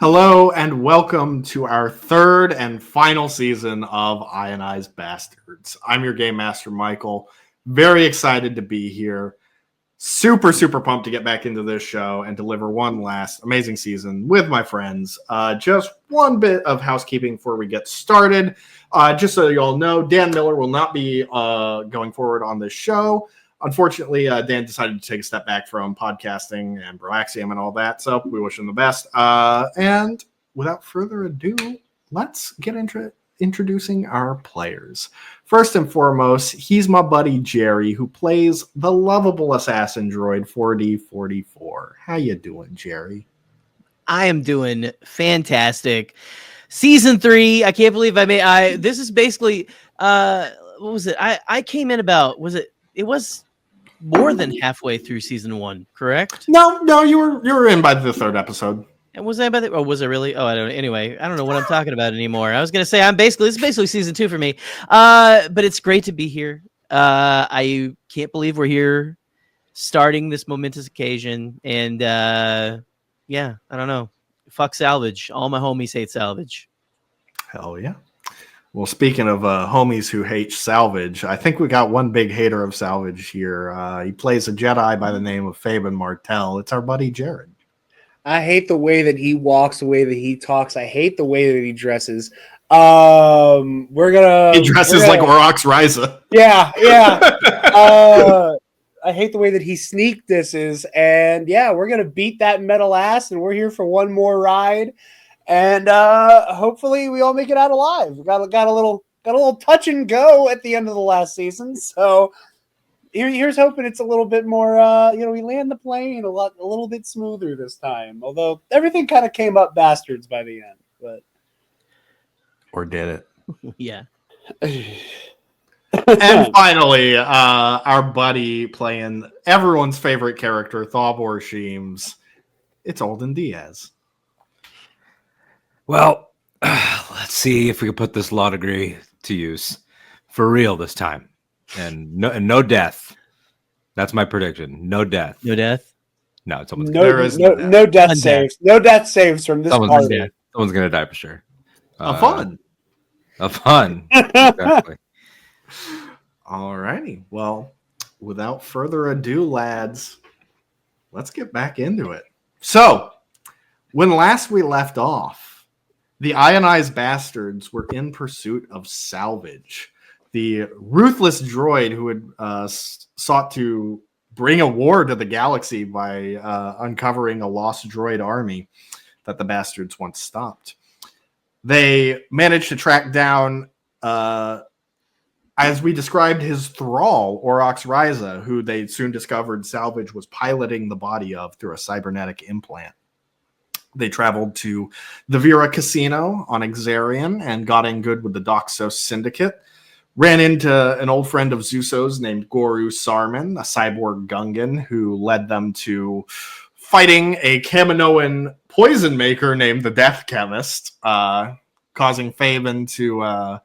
Hello and welcome to our third and final season of Ionized Basterds. I'm your game master, Michael. Very excited to be here. Super pumped to get back into this show and deliver one last amazing season with my friends. Just one bit of housekeeping before we get started. Just so you all know, Dan Miller will not be going forward on this show. Unfortunately, Dan decided to take a step back from podcasting and Broaxium and all that, so we wish him the best. And without further ado, let's get into introducing our players. First and foremost, he's my buddy Jerry, who plays the lovable assassin droid 4D44. How you doing, Jerry? I am doing fantastic. Season 3, I can't believe this is basically, what was it? I came in about, it was more than halfway through season 1, correct? No, you were in by the third episode. And was I by the? Oh, was it really? Oh, I don't know. Anyway, I don't know what I'm talking about anymore. I was gonna say this is basically season 2 for me. But it's great to be here. I can't believe we're here, starting this momentous occasion. And yeah, I don't know. Fuck Salvage. All my homies hate Salvage. Hell yeah. Well, speaking of homies who hate Salvage, I think we got one big hater of Salvage here. He plays a Jedi by the name of Fabian Martell. It's our buddy Jared. I hate the way that he walks, the way that he talks. I hate the way that he dresses. He dresses like Orox Ryza. Yeah. I hate the way that he sneak disses. And yeah, we're gonna beat that metal ass, and we're here for one more ride. And hopefully we all make it out alive. We got a little touch and go at the end of the last season. So here's hoping it's a little bit more. We land the plane a little bit smoother this time. Although everything kind of came up bastards by the end, but or did it? Yeah. And finally, our buddy playing everyone's favorite character, Thalbor Sheems. It's Alden Diaz. Well, let's see if we can put this law degree to use for real this time, and no death. That's my prediction. No death. No death. No, it's no death saves. No death saves from this party. Someone's gonna die for sure. A fun. Exactly. All righty. Well, without further ado, lads, let's get back into it. So, when last we left off, the Ionized Basterds were in pursuit of Salvage, the ruthless droid who had sought to bring a war to the galaxy by uncovering a lost droid army that the Bastards once stopped. They managed to track down, as we described, his thrall, Orox Ryza, who they soon discovered Salvage was piloting the body of through a cybernetic implant. They traveled to the Vera Casino on Exarion and got in good with the Doxos Syndicate. Ran into an old friend of Zuso's named Goru Sarman, a cyborg Gungan, who led them to fighting a Kaminoan poison maker named the Death Chemist, causing Fabian to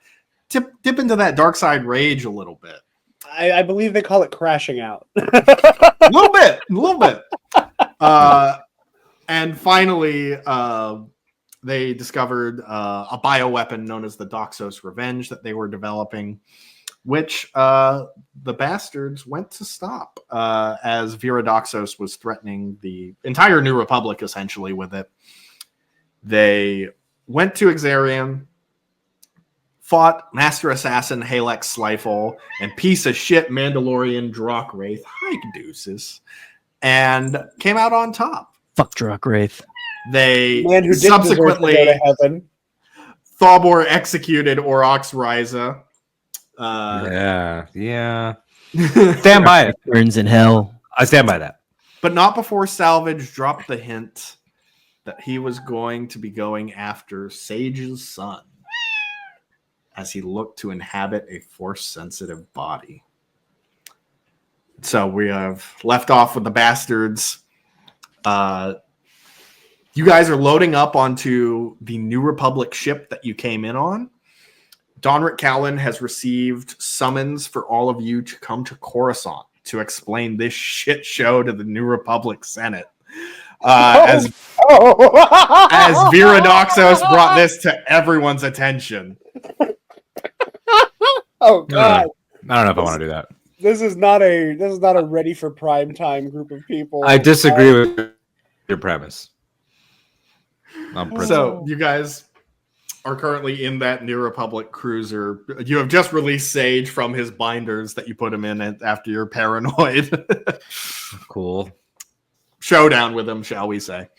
dip into that dark side rage a little bit. I believe they call it crashing out. A little bit. And finally, they discovered a bioweapon known as the Doxos Revenge that they were developing, which the Bastards went to stop as Vera Doxos was threatening the entire New Republic, essentially, with it. They went to Exarion, fought Master Assassin Halex Slifer and piece of shit Mandalorian Drock Wraith, hike deuces, and came out on top. Fuck Drock Wraith. They subsequently go to heaven. Thalbor executed Orox Ryza. Yeah. Stand by it. Burns in hell. I stand by that. But not before Salvage dropped the hint that he was going to be going after Sage's son as he looked to inhabit a Force-sensitive body. So we have left off with the Bastards. You guys are loading up onto the New Republic ship that you came in on. Donrit Callan has received summons for all of you to come to Coruscant to explain this shit show to the New Republic Senate. as Vera Doxos brought this to everyone's attention. Oh God! I don't know if I want to do that. This is not a ready for prime time group of people. I disagree with your premise. So you guys are currently in that New Republic cruiser. You have just released Sage from his binders that you put him in after your paranoid Cool showdown with him, shall we say?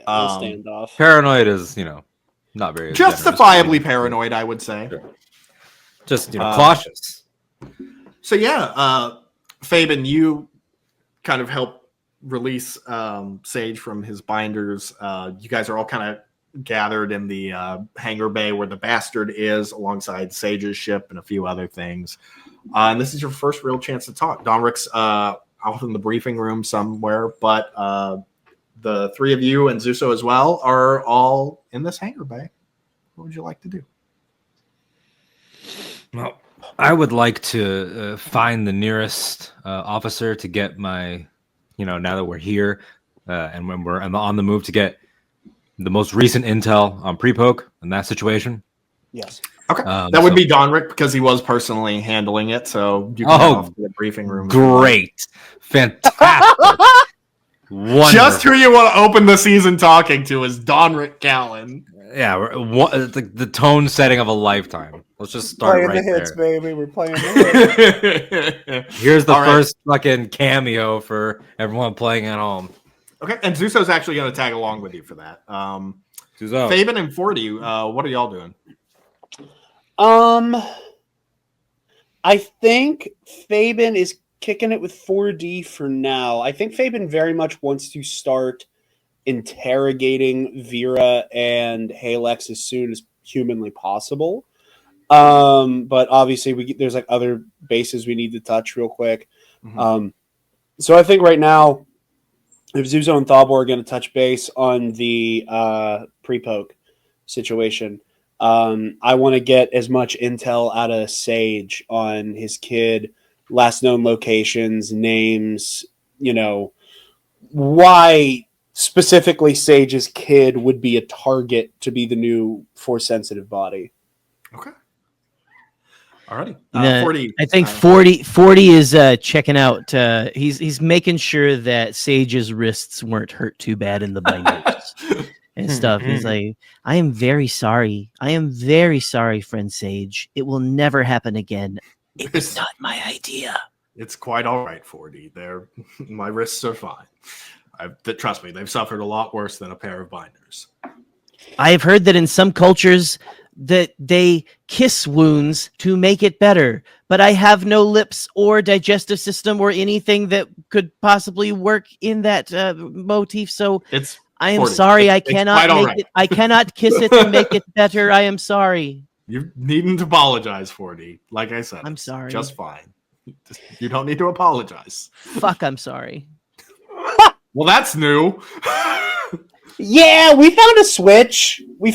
Standoff. Paranoid is, not very Justifiably paranoid, I would say. Sure. Just cautious. So yeah, Fabian, you kind of help release Sage from his binders. You guys are all kind of gathered in the hangar bay where the Bastard is, alongside Sage's ship and a few other things. And this is your first real chance to talk. Donrick's out in the briefing room somewhere, but the three of you and Zuso as well are all in this hangar bay. What would you like to do? Well, I would like to find the nearest officer to get my, now that we're here and when we're on the move, to get the most recent intel on pre-poke in that situation. Yes. Okay. That would be Donrick because he was personally handling it. So you can go off to the briefing room. Great. Fantastic. Wonderful. Just who you want to open the season talking to is Donrick Callan. Yeah, the tone setting of a lifetime. Let's just start playing right the hits, there. baby. We're playing the hits. Here's the All right. first fucking cameo for everyone playing at home. Okay, and Zuso's actually going to tag along with you for that. Zuso. Fabian and 40, what are y'all doing? I think Fabian is kicking it with 4D for now. I think Fabian very much wants to start interrogating Vera and Halex as soon as humanly possible. But obviously there's like other bases we need to touch real quick. Mm-hmm. So I think right now, if Zuzo and Thabo are going to touch base on the pre-poke situation, I want to get as much intel out of Sage on his kid, last known locations, names, why specifically Sage's kid would be a target to be the new Force-sensitive body. Okay. Alrighty. No, 40. I think 40 is checking out. He's making sure that Sage's wrists weren't hurt too bad in the binders and stuff. He's like, I am very sorry. I am very sorry, friend Sage. It will never happen again. It was not my idea. It's quite all right, 40. My wrists are fine. Trust me, they've suffered a lot worse than a pair of binders. I've heard that in some cultures that they kiss wounds to make it better, but I have no lips or digestive system or anything that could possibly work in that motif. So I am 40. sorry. I cannot make right. it. I cannot kiss it to make it better. I am sorry. You needn't apologize, 40. Like I said, I'm sorry. Just fine. You don't need to apologize. Fuck, I'm sorry. Well, that's new. Yeah, we found a switch. We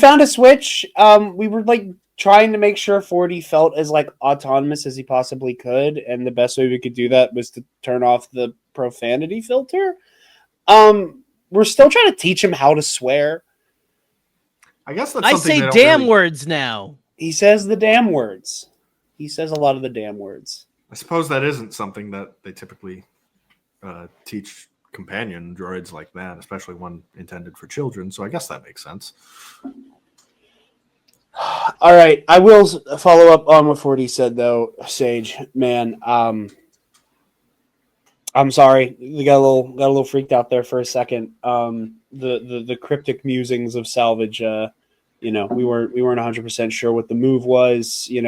were like trying to make sure 40 felt as like autonomous as he possibly could, and the best way we could do that was to turn off the profanity filter. We're still trying to teach him how to swear. I guess that's I something say they don't damn really... words now. He says the damn words. He says a lot of the damn words. I suppose that isn't something that they typically teach companion droids like that, especially one intended for children. So I guess that makes sense. All right, I will follow up on what 40 said though, Sage. Man, I'm sorry. We got a little freaked out there for a second. The cryptic musings of Salvage. We weren't 100% sure what the move was. We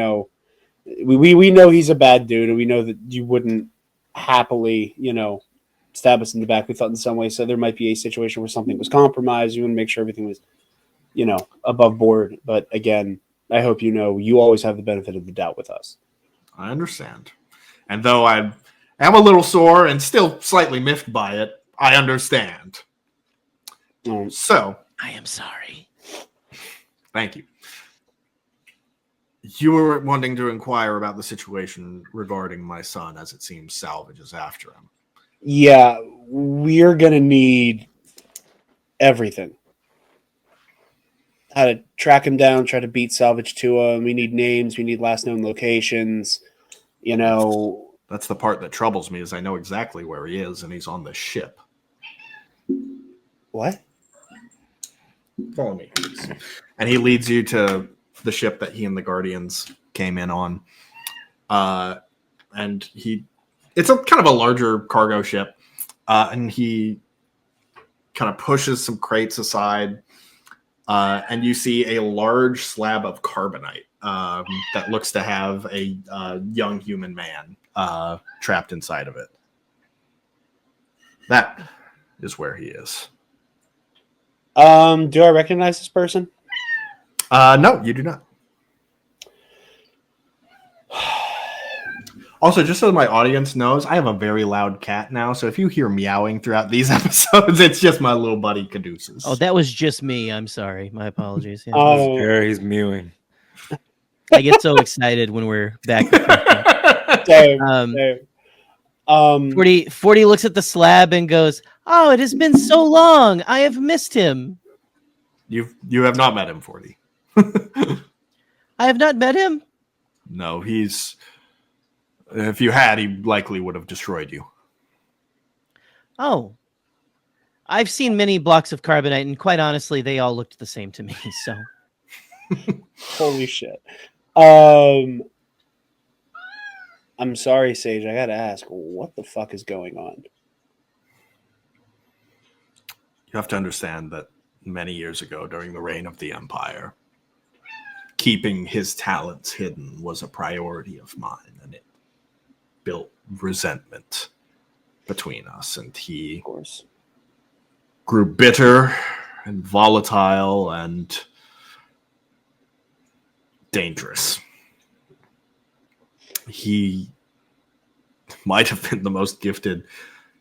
know he's a bad dude, and we know that you wouldn't happily, stab us in the back. We thought in some way, so there might be a situation where something was compromised. You want to make sure everything was, above board. But again, I hope you always have the benefit of the doubt with us. I understand. And though I am a little sore and still slightly miffed by it, I understand. So I am sorry. Thank you. You were wanting to inquire about the situation regarding my son, as it seems Salvage is after him. Yeah, we're going to need Everything. How to track him down, try to beat Salvage to him. We need names. We need last known locations. You know. That's the part that troubles me is I know exactly where he is, and he's on the ship. What? Follow me. And he leads you to the ship that he and the Guardians came in on. And it's a kind of a larger cargo ship. And he kind of pushes some crates aside. And you see a large slab of carbonite that looks to have a young human man trapped inside of it. That is where he is. Do I recognize this person? No, you do not. Also, just so my audience knows, I have a very loud cat now, so if you hear meowing throughout these episodes, it's just my little buddy Caduceus. Oh, that was just me. I'm sorry. My apologies. Yeah. Oh, He's mewing. I get so excited when we're back. Dave, Um, Dave. 40 looks at the slab and goes, "Oh, it has been so long. I have missed him." You have not met him, 40. I have not met him. No, if you had, he likely would have destroyed you. Oh, I've seen many blocks of carbonite, and quite honestly, they all looked the same to me. So, Holy shit. I'm sorry, Sage. I gotta ask, what the fuck is going on? You have to understand that many years ago, during the reign of the Empire, keeping his talents hidden was a priority of mine, and it built resentment between us, and he Of course. grew bitter and volatile and dangerous. He might have been the most gifted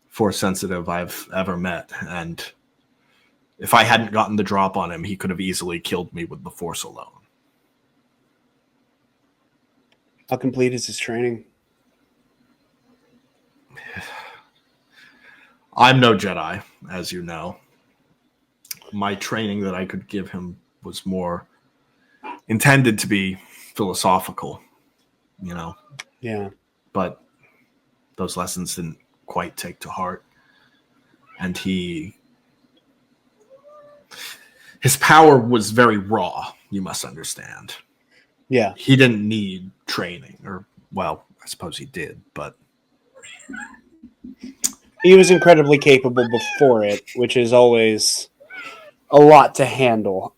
Force sensitive I've ever met, and if I hadn't gotten the drop on him, he could have easily killed me with the Force alone. How complete is his training? I'm no Jedi, as you know. My training that I could give him was more intended to be philosophical, you know. Yeah. But those lessons didn't quite take to heart. And his power was very raw, you must understand. Yeah. He didn't need training, or, well, I suppose he did, but He was incredibly capable before it, which is always a lot to handle.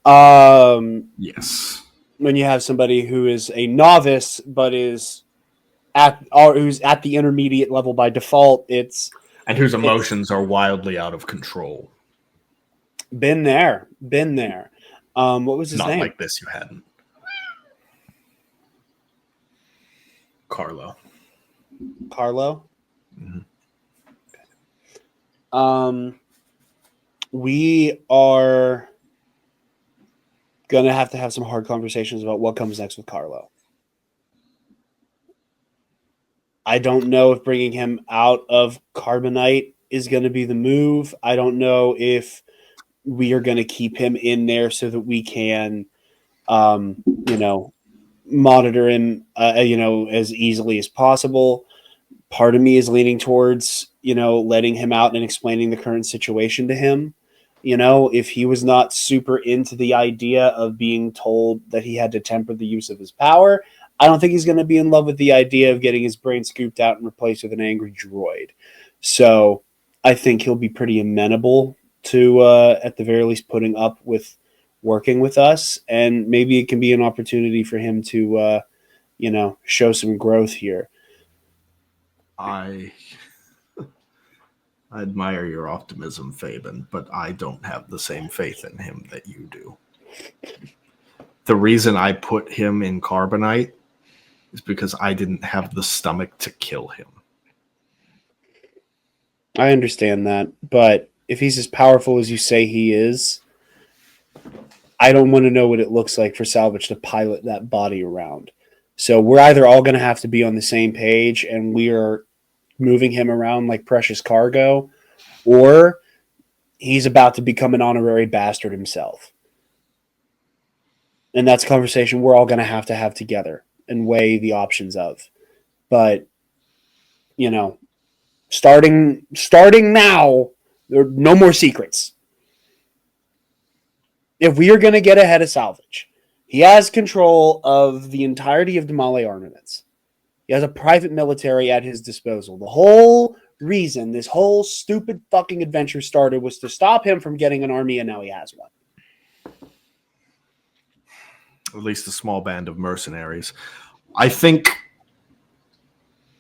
yes. When you have somebody who is a novice but is who's at the intermediate level by default, And whose emotions are wildly out of control. been there. What was his Not name? like this, you hadn't. Carlo. Carlo. Mhm. We are gonna have to have some hard conversations about what comes next with Carlo. I don't know if bringing him out of Carbonite is going to be the move. I don't know if we are going to keep him in there so that we can, monitor him, as easily as possible. Part of me is leaning towards, letting him out and explaining the current situation to him. If he was not super into the idea of being told that he had to temper the use of his power, I don't think he's going to be in love with the idea of getting his brain scooped out and replaced with an angry droid. So I think he'll be pretty amenable to, at the very least, putting up with working with us. And maybe it can be an opportunity for him to, show some growth here. I admire your optimism, Fabian, but I don't have the same faith in him that you do. The reason I put him in Carbonite is because I didn't have the stomach to kill him. I understand that, but if he's as powerful as you say he is, I don't want to know what it looks like for Salvage to pilot that body around. So we're either all going to have to be on the same page and we are moving him around like precious cargo, or he's about to become an honorary bastard himself. And that's a conversation we're all going to have together and weigh the options of. But, you know, starting now, there are no more secrets. If we are going to get ahead of Salvage, he has control of the entirety of Damale armaments. He has a private military at his disposal. The whole reason this whole stupid fucking adventure started was to stop him from getting an army, and now he has one. At least a small band of mercenaries. I think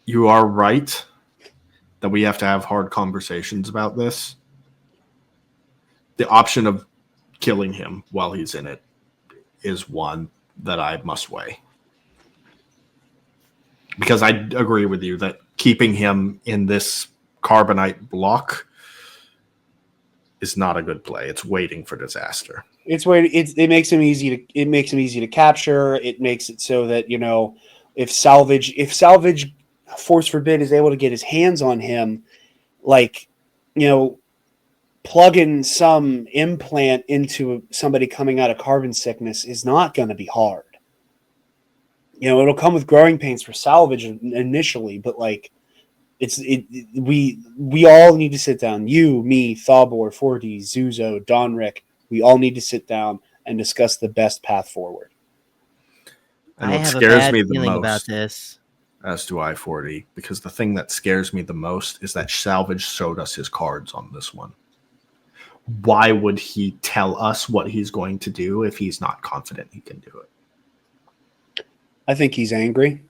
you are right that we have to have hard conversations about this. The option of killing him while he's in it is one that I must weigh. Because I agree with you that keeping him in this carbonite block is not a good play. It's waiting for disaster. It makes him easy to capture. It makes it so that, you know, if Salvage Force Forbid is able to get his hands on him, like, you know, plugging some implant into somebody coming out of carbon sickness is not going to be hard. You know, it'll come with growing pains for Salvage initially, but like we all need to sit down. You, me, Thabor, Forty, Zuzo, Donric, we all need to sit down and discuss the best path forward. And I what have a scares bad me the feeling most, about this. as do I-40, because the thing that scares me the most is that Salvage showed us his cards on this one. Why would he tell us what he's going to do if he's not confident he can do it? I think he's angry,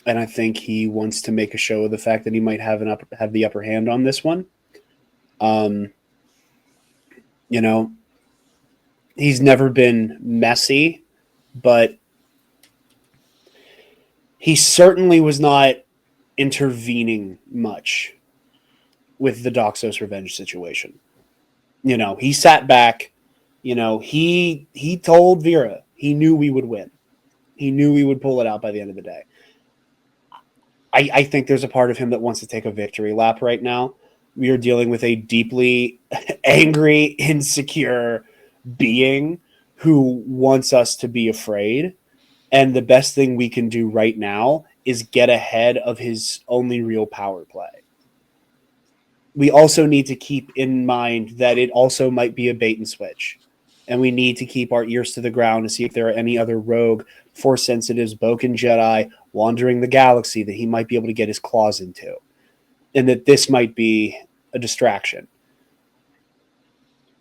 and I think he wants to make a show of the fact that he might have the upper hand on this one. You know, he's never been messy, but he certainly was not intervening much with the Doxos Revenge situation. You know, he sat back. You know, he told Vera he knew we would win. He knew we would pull it out by the end of the day. I think there's a part of him that wants to take a victory lap right now. We are dealing with a deeply angry, insecure being who wants us to be afraid. And the best thing we can do right now is get ahead of his only real power play. We also need to keep in mind that it also might be a bait and switch. And we need to keep our ears to the ground to see if there are any other rogue, force sensitives, Boken Jedi wandering the galaxy that he might be able to get his claws into. And that this might be a distraction.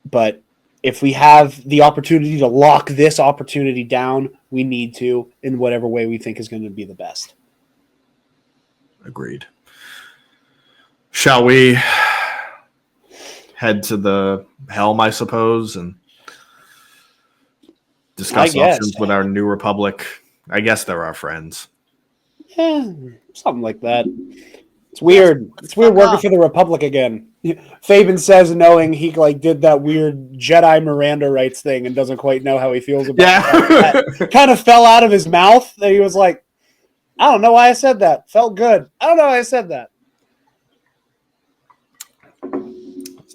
But if we have the opportunity to lock this opportunity down, we need to in whatever way we think is going to be the best. Agreed. Shall we head to the helm, I suppose, and discuss options with our New Republic? I guess they're our friends. Yeah, something like that. It's weird. It's weird working for the Republic again. Fabian says, knowing he like did that weird Jedi Miranda rights thing and doesn't quite know how he feels about that. Kind of fell out of his mouth. And he was like, I don't know why I said that. Felt good. I don't know why I said that.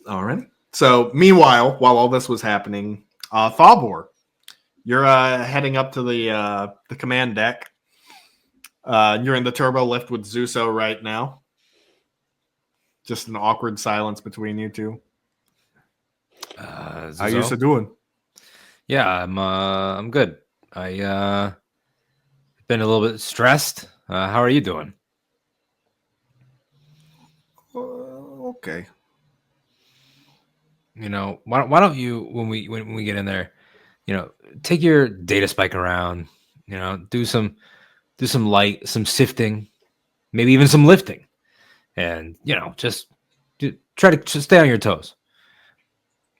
All right. So, meanwhile, while all this was happening, Thabor, you're heading up to the command deck. You're in the turbo lift with Zuso right now. Just an awkward silence between you two. How you doing? Yeah, I'm good. I been a little bit stressed. How are you doing? Okay. You know, why don't you when we get in there, you know, take your data spike around, you know, do some light, some sifting, maybe even some lifting. And, you know, just try to stay on your toes.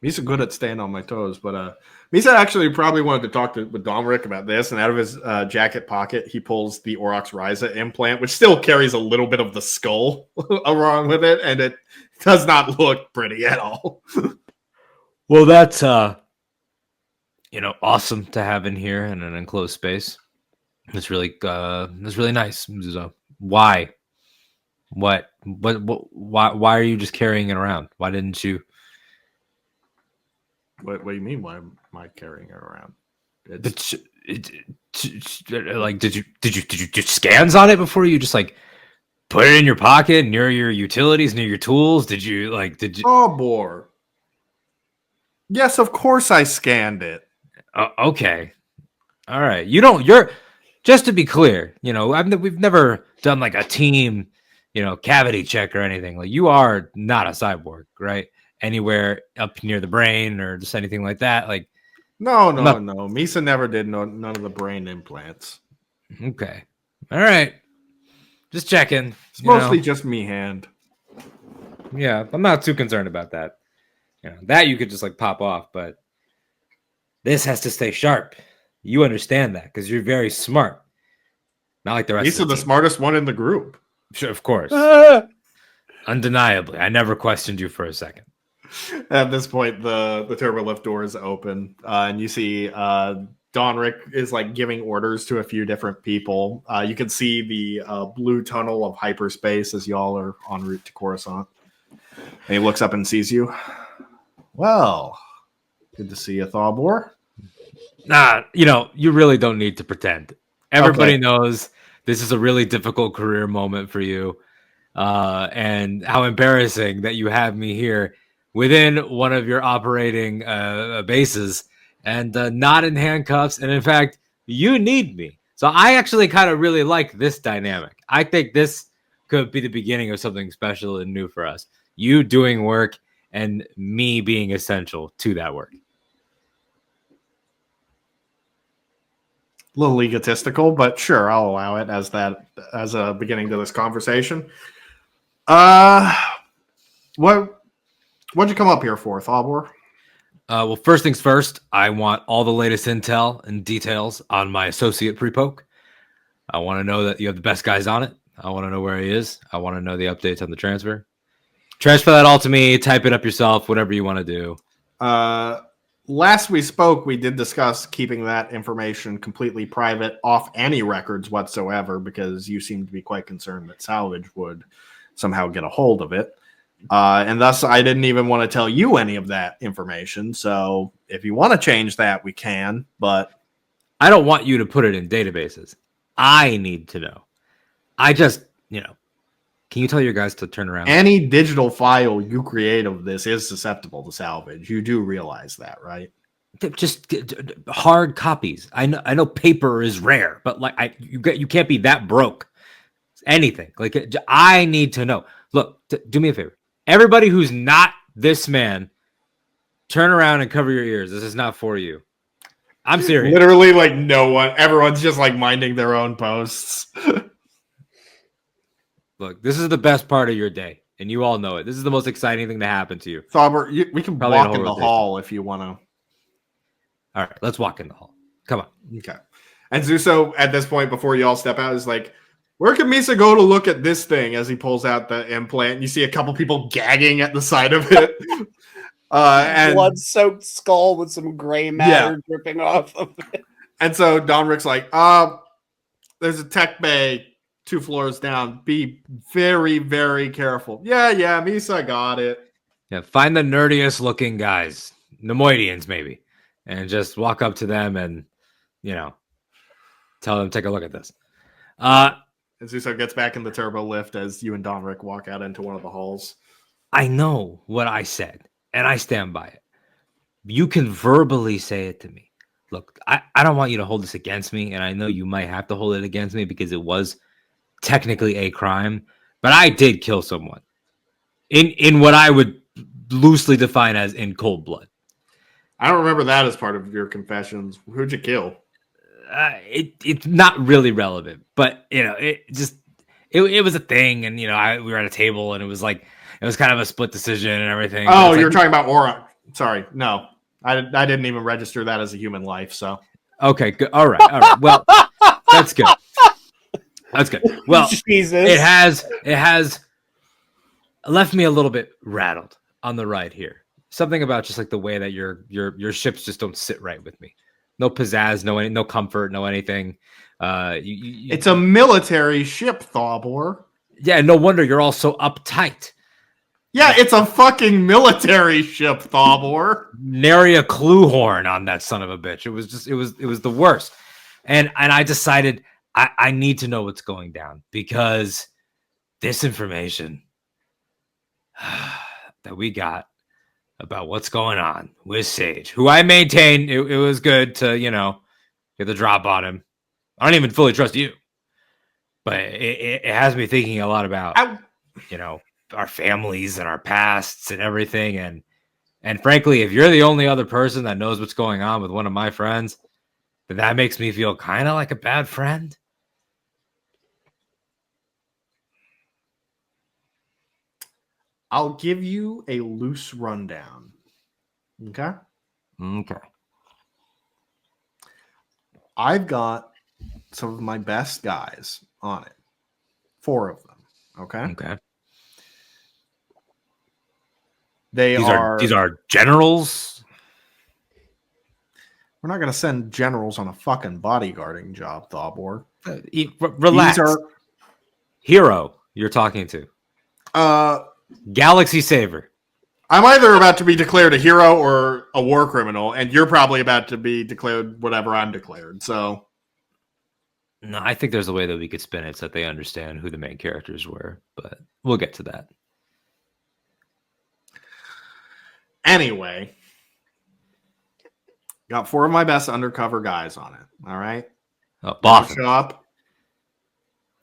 Misa good at staying on my toes, but Misa actually probably wanted to talk with Domric about this, and out of his jacket pocket, he pulls the Aurochs Ryza implant, which still carries a little bit of the skull along with it, and it does not look pretty at all. Well, that's, you know, awesome to have in here in an enclosed space. It's really nice. So why? Why are you just carrying it around? Why didn't you What do you mean? Why am I carrying it around? Like, did you do scans on it before you just like put it in your pocket near your utilities, near your tools? Did you? Oh, boy. Yes, of course I scanned it. Okay. All right. You're just to be clear, we've never done like a team, cavity check or anything. Like, you are not a cyborg, right? Anywhere up near the brain or just anything like that. Like, no. Misa never did none of the brain implants. Okay. All right. Just checking. It's mostly just me hand. Yeah, I'm not too concerned about that. That you could just like pop off, but this has to stay sharp. You understand that because you're very smart. Not like the rest He's of the the smartest one in the group. Sure, of course. Undeniably. I never questioned you for a second. At this point, the turbo lift door is open, and you see Donric is like giving orders to a few different people. You can see the blue tunnel of hyperspace as y'all are en route to Coruscant. And he looks up and sees you. Well, good to see you, Thawbor. Nah, you really don't need to pretend. Everybody knows this is a really difficult career moment for you, and how embarrassing that you have me here within one of your operating bases and not in handcuffs. And in fact, you need me. So I actually kind of really like this dynamic. I think this could be the beginning of something special and new for us. You doing work and me being essential to that work. A little egotistical, but sure, I'll allow it as a beginning to this conversation. What'd you come up here for, Thawbor? Well, first things first, I want all the latest intel and details on my associate pre-poke. I want to know that you have the best guys on it. I want to know where he is. I want to know the updates on the transfer. Transfer that all to me. Type it up yourself, whatever you want to do. Last we spoke, we did discuss keeping that information completely private off any records whatsoever because you seem to be quite concerned that Salvage would somehow get a hold of it. And thus, I didn't even want to tell you any of that information. So if you want to change that, we can. But I don't want you to put it in databases. I need to know. I just, can you tell your guys to turn around? Any digital file you create of this is susceptible to salvage. You do realize that, right? Just hard copies. I know paper is rare, but like you can't be that broke. Anything like I need to know. Look, do me a favor. Everybody who's not this man, turn around and cover your ears. This is not for you. I'm serious. Literally, like no one. Everyone's just like minding their own posts. Look, this is the best part of your day, and you all know it. This is the most exciting thing to happen to you. Thauber, we can Probably walk in the hall if you want to. All right, let's walk in the hall. Come on. Okay. And Zuso, at this point, before you all step out, is like, where can Misa go to look at this thing as he pulls out the implant? And you see a couple people gagging at the side of it. And blood-soaked skull with some gray matter dripping off of it. And so Donric's like, there's a tech bay 2 floors down. Be very, very careful. Yeah, Misa got it. Yeah, find the nerdiest looking guys, Nemoidians maybe, and just walk up to them and, tell them, take a look at this. And Zuso gets back in the turbo lift as you and Donric walk out into one of the halls. I know what I said, and I stand by it. You can verbally say it to me. Look, I don't want you to hold this against me, and I know you might have to hold it against me because it was technically a crime, but I did kill someone in what I would loosely define as in cold blood. I don't remember that as part of your confessions. Who'd you kill? It's not really relevant, but it was a thing, and we were at a table, and it was kind of a split decision and everything. Oh, you're talking about Aura. Sorry, no, I didn't even register that as a human life. So okay, good. All right. Well, that's good. That's good. Well, Jesus. it has left me a little bit rattled on the ride here. Something about just like the way that your ships just don't sit right with me. No pizzazz, no comfort, no anything. It's a military ship, Thawbor. Yeah, no wonder you're all so uptight. Yeah, it's a fucking military ship, Thabor. Nary a clue horn on that son of a bitch. It was the worst. And I decided I need to know what's going down, because this information that we got about what's going on with Sage, who I maintain it was good to, get the drop on him. I don't even fully trust you, but it has me thinking a lot about, our families and our pasts and everything. And frankly, if you're the only other person that knows what's going on with one of my friends, then that makes me feel kind of like a bad friend. I'll give you a loose rundown. Okay? Okay. I've got some of my best guys on it. 4 of them. Okay? Okay. These are generals. We're not going to send generals on a fucking bodyguarding job, Thabor. Relax. These are Hero you're talking to. Galaxy Saver. I'm either about to be declared a hero or a war criminal, and you're probably about to be declared whatever I'm declared. So, no, I think there's a way that we could spin it so that they understand who the main characters were, but we'll get to that. Anyway, got 4 of my best undercover guys on it. All right. Bothan. Show up.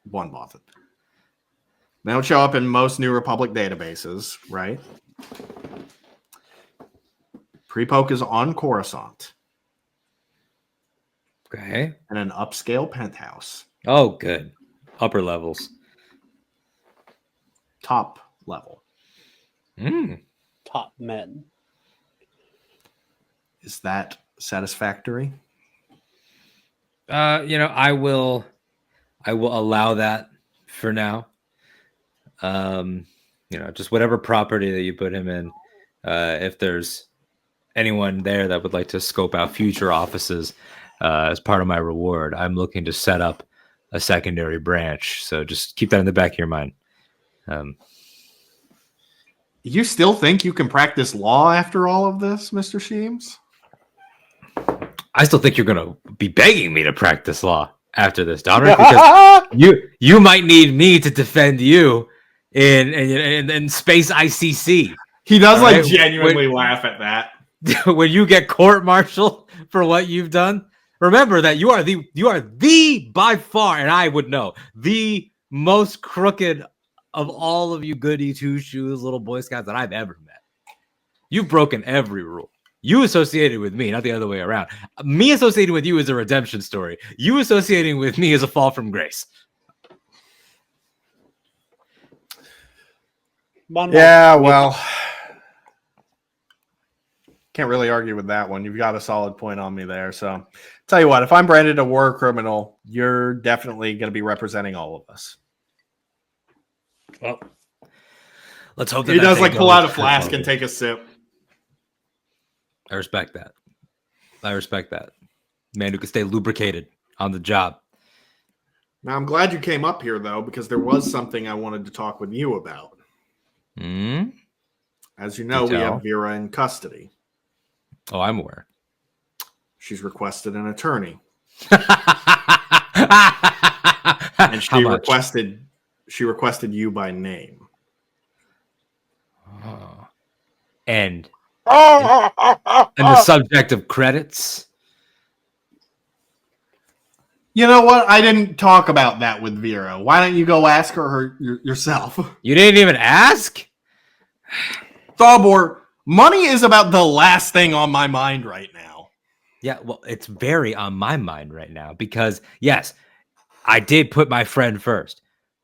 1 Bothan. They don't show up in most New Republic databases, right? Pre-poke is on Coruscant. Okay. And an upscale penthouse. Oh, good. Upper levels. Top level. Top men. Is that satisfactory? I will allow that for now. Just whatever property that you put him in. If there's anyone there that would like to scope out future offices as part of my reward, I'm looking to set up a secondary branch. So just keep that in the back of your mind. You still think you can practice law after all of this, Mr. Sheems? I still think you're going to be begging me to practice law after this, Dominic, because you might need me to defend you in space ICC. He does genuinely laugh at that. When you get court-martialed for what you've done, remember that you are the by far, and I would know, the most crooked of all of you goody two-shoes little Boy Scouts that I've ever met. You've broken every rule. You associated with me, not the other way around. Me associating with you is a redemption story. You associating with me is a fall from grace. Yeah, well, can't really argue with that one. You've got a solid point on me there. So, tell you what, if I'm branded a war criminal, you're definitely going to be representing all of us. Well, let's hope that he does pull out a flask and take a sip. I respect that. Man who can stay lubricated on the job. Now, I'm glad you came up here, though, because there was something I wanted to talk with you about. As you know, we have Vera in custody. Oh, I'm aware. She's requested an attorney. And she requested you by name. Oh. And the subject of credits. You know what? I didn't talk about that with Vera. Why don't you go ask her yourself? You didn't even ask? Thabor, money is about the last thing on my mind right now. Yeah, well, it's very on my mind right now because, yes, I did put my friend first.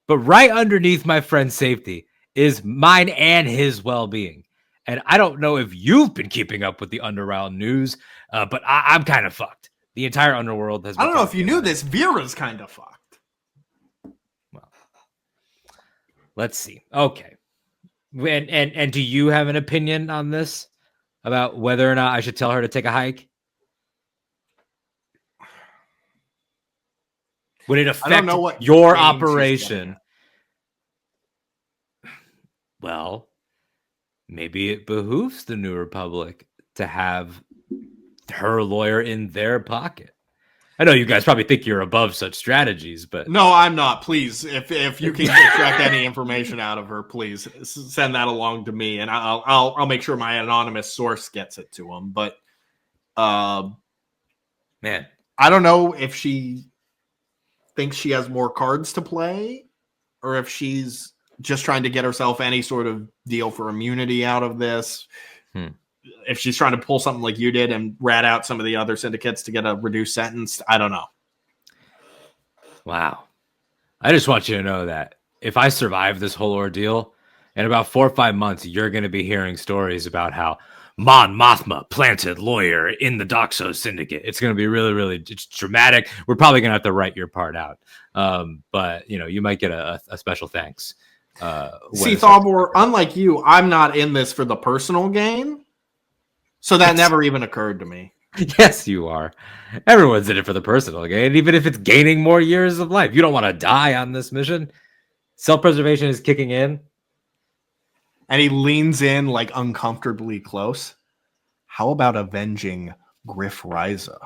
But right underneath my friend's safety is mine and his well-being. And I don't know if you've been keeping up with the underworld news, but I'm kind of fucked. The entire underworld has been... I don't know if you knew this. Vera's kind of fucked. Well, let's see. Okay. And do you have an opinion on this? About whether or not I should tell her to take a hike? Would it affect your operation? Well, maybe it behooves the New Republic to have her lawyer in their pocket. I know you guys probably think you're above such strategies, but No, I'm not. Please, if you can extract any information out of her, please send that along to me, and I'll make sure my anonymous source gets it to him. But man, I don't know if she thinks she has more cards to play, or if she's just trying to get herself any sort of deal for immunity out of this. If she's trying to pull something like you did and rat out some of the other syndicates to get a reduced sentence, I don't know. Wow. I just want you to know that if I survive this whole ordeal, in about 4 or 5 months, you're going to be hearing stories about how Mon Mothma planted lawyer in the Doxos syndicate. It's going to be really, really dramatic. We're probably going to have to write your part out. But, you might get a special thanks. See, Thalbor, unlike you, I'm not in this for the personal gain. So that never even occurred to me. Yes, you are. Everyone's in it for the personal gain, even if it's gaining more years of life. You don't want to die on this mission. Self-preservation is kicking in. And he leans in like uncomfortably close. How about avenging Griff Ryza?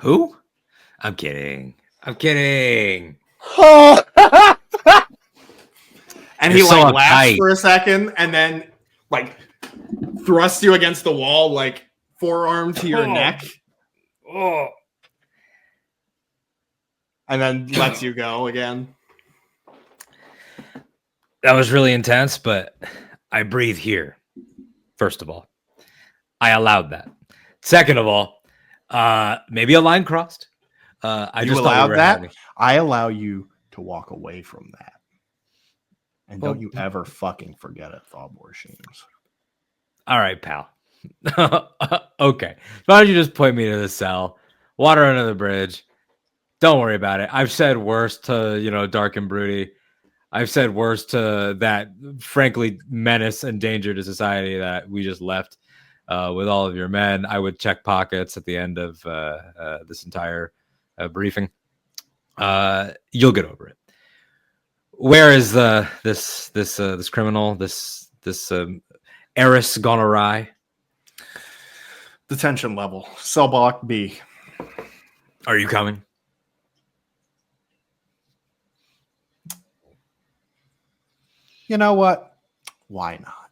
Who? I'm kidding. And You're he so laughs uptight. for a second and then thrusts you against the wall, forearm to your neck. Oh. And then lets you go again. That was really intense, but I breathe here. First of all, I allowed that. Second of all, maybe a line crossed. I You just allowed that? I allow you to walk away from that. And don't you ever fucking forget it, Thalbor Sheems. All right, pal. Okay. Why don't you just point me to the cell? Water under the bridge. Don't worry about it. I've said worse to, Dark and Broody. I've said worse to that, frankly, menace and danger to society that we just left with all of your men. I would check pockets at the end of this entire briefing. You'll get over it. Where is this criminal, this heiress gone awry? Detention level. Cell block B. Are you coming? You know what? Why not?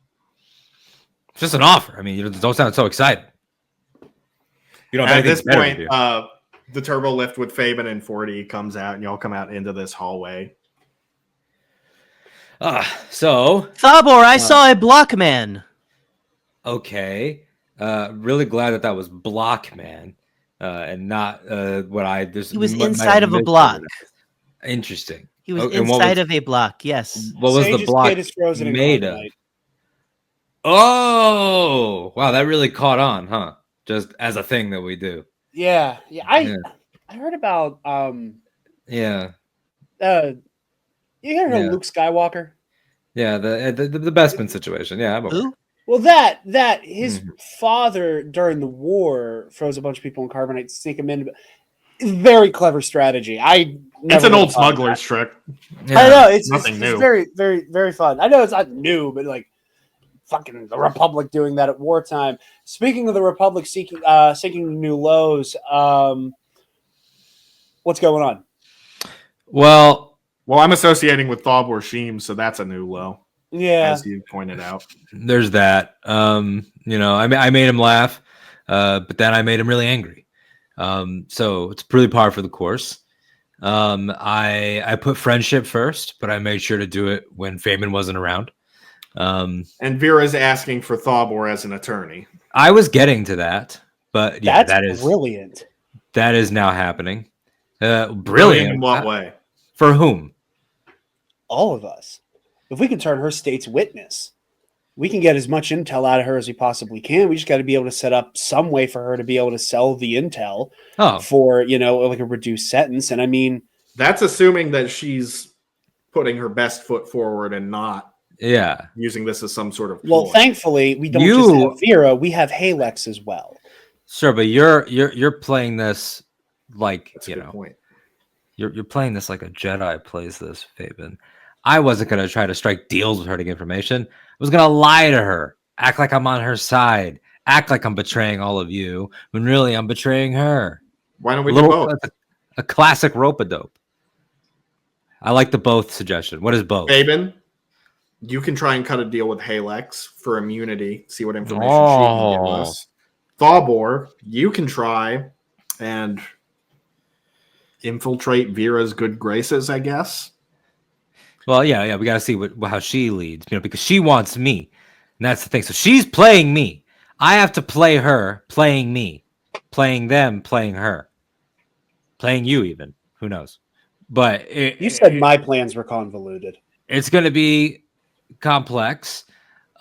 It's just an offer. I mean, you don't sound so excited. You don't have At this anything better point, to do. the turbo lift with Fabian and 40 comes out, and y'all come out into this hallway. So Thalbor, I saw a block man. okay. Really glad that was Block Man, and not what I just. He was inside of a block. Interesting. He was inside of a block. Yes. What was the Sage's block kid is frozen in made of? carbonite. Oh, wow! That really caught on, huh? Just as a thing that we do. Yeah. I heard about Yeah. you heard of Yeah. Luke Skywalker? Yeah. The Bestman situation. Yeah. I'm aware. Who? Well, that his father during the war froze a bunch of people in carbonite to sneak them in. Very clever strategy. It's an old smuggler's trick. Yeah. I know it's Nothing new. very, very, very fun. I know it's not new, but fucking the Republic doing that at wartime. Speaking of the Republic seeking new lows, what's going on? Well, I'm associating with Thalbor Sheems, so that's a new low, Yeah, as you pointed out. there's that. I made him laugh, but then I made him really angry. So it's pretty par for the course. I put friendship first, but I made sure to do it when Fabian wasn't around. And Vera's asking for Thalbor as an attorney. I was getting to that, but yeah, that's brilliant. That is now happening. Brilliant Brilliant. in what way? For whom? All of us. If we can turn her state's witness, we can get as much intel out of her as we possibly can. We just got to be able to set up some way for her to be able to sell the intel for, a reduced sentence. And I mean, That's assuming that she's putting her best foot forward and not using this as some sort of ploy. well, thankfully, we don't just have Vera, we have Halex as well. Sure, but you're playing this like That's a good point. You're playing this like a Jedi plays this, Fabian. I wasn't going to try to strike deals with her to get information. I was going to lie to her, act like I'm on her side, act like I'm betraying all of you, when really I'm betraying her. Why don't we do both? A classic rope-a-dope. I like the both suggestion. What is both? Fabian, you can try and cut a deal with Halex for immunity, see what information she can give us. Thawbor, you can try and infiltrate Vera's good graces, I guess. Well, yeah, we got to see how she leads, because she wants me, and that's the thing. So she's playing me. I have to play her, playing me, playing them, playing her, playing you, even. Who knows? But you said my plans were convoluted. It's going to be complex.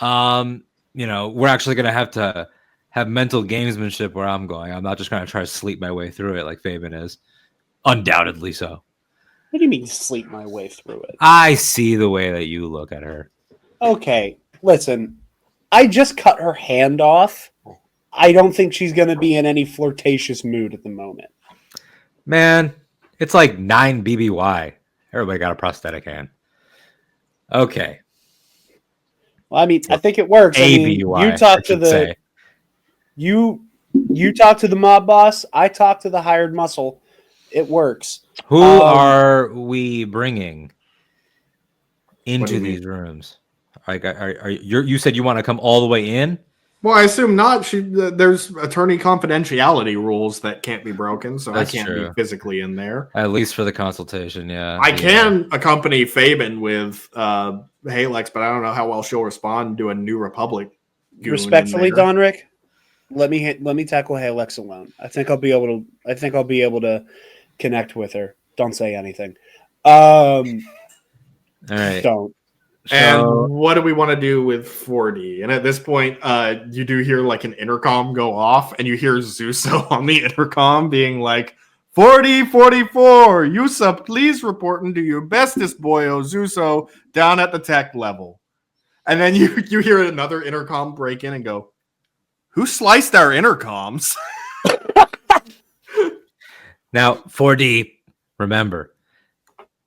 We're actually going to have mental gamesmanship where I'm going. I'm not just going to try to sleep my way through it like Fabian is. Undoubtedly so. What do you mean sleep my way through it? I see the way that you look at her. Okay, listen. I just cut her hand off. I don't think she's going to be in any flirtatious mood at the moment. Man, it's like 9 BBY. Everybody got a prosthetic hand. Okay. Well, I mean, I think it works. ABY, you talk to the you talk to the mob boss. I talk to the hired muscle. It works. Who are we bringing into these rooms? You said you want to come all the way in? Well, I assume not. There's attorney confidentiality rules that can't be broken, so That's I can't true. be physically in there. At least for the consultation, yeah. I can accompany Fabian with Halex, but I don't know how well she'll respond to a New Republic. Respectfully, Donrick, let me tackle Halex alone. I think I'll be able to connect with her. Don't say anything. All right. Don't. And what do we want to do with 4D? And at this point, you do hear like an intercom go off, and you hear Zuso on the intercom being like, 4044, Yusa, please report into your bestest boyo, Zuso, down at the tech level. And then you hear another intercom break in and go, who sliced our intercoms? Now, 4D, remember,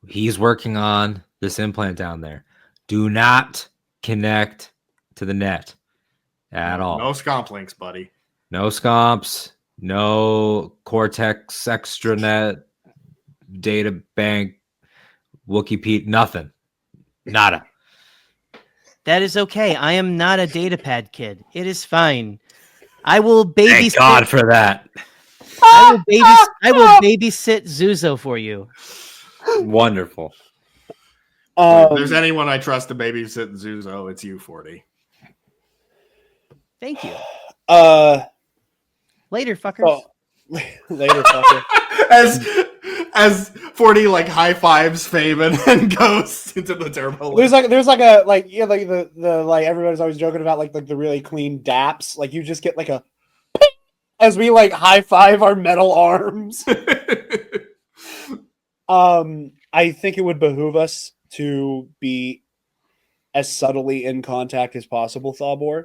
he's working on this implant down there. Do not connect to the net at all. No scomp links, buddy. No scomps, no Cortex extranet, data bank, Wikipedia, nothing. Nada. That is okay. I am not a datapad kid. It is fine. I will babysit. Thank God for that. I will babysit Zuzo for you. Wonderful. If there's anyone I trust to babysit Zuzo, it's you, 40. Thank you. Oh, Later, fuckers. later, fucker. As 40 like high fives Fabian and goes into the turbo. There's like everybody's always joking about like the really clean daps. Like you just get like a as we like high five our metal arms. I think it would behoove us to be as subtly in contact as possible, Thawbor.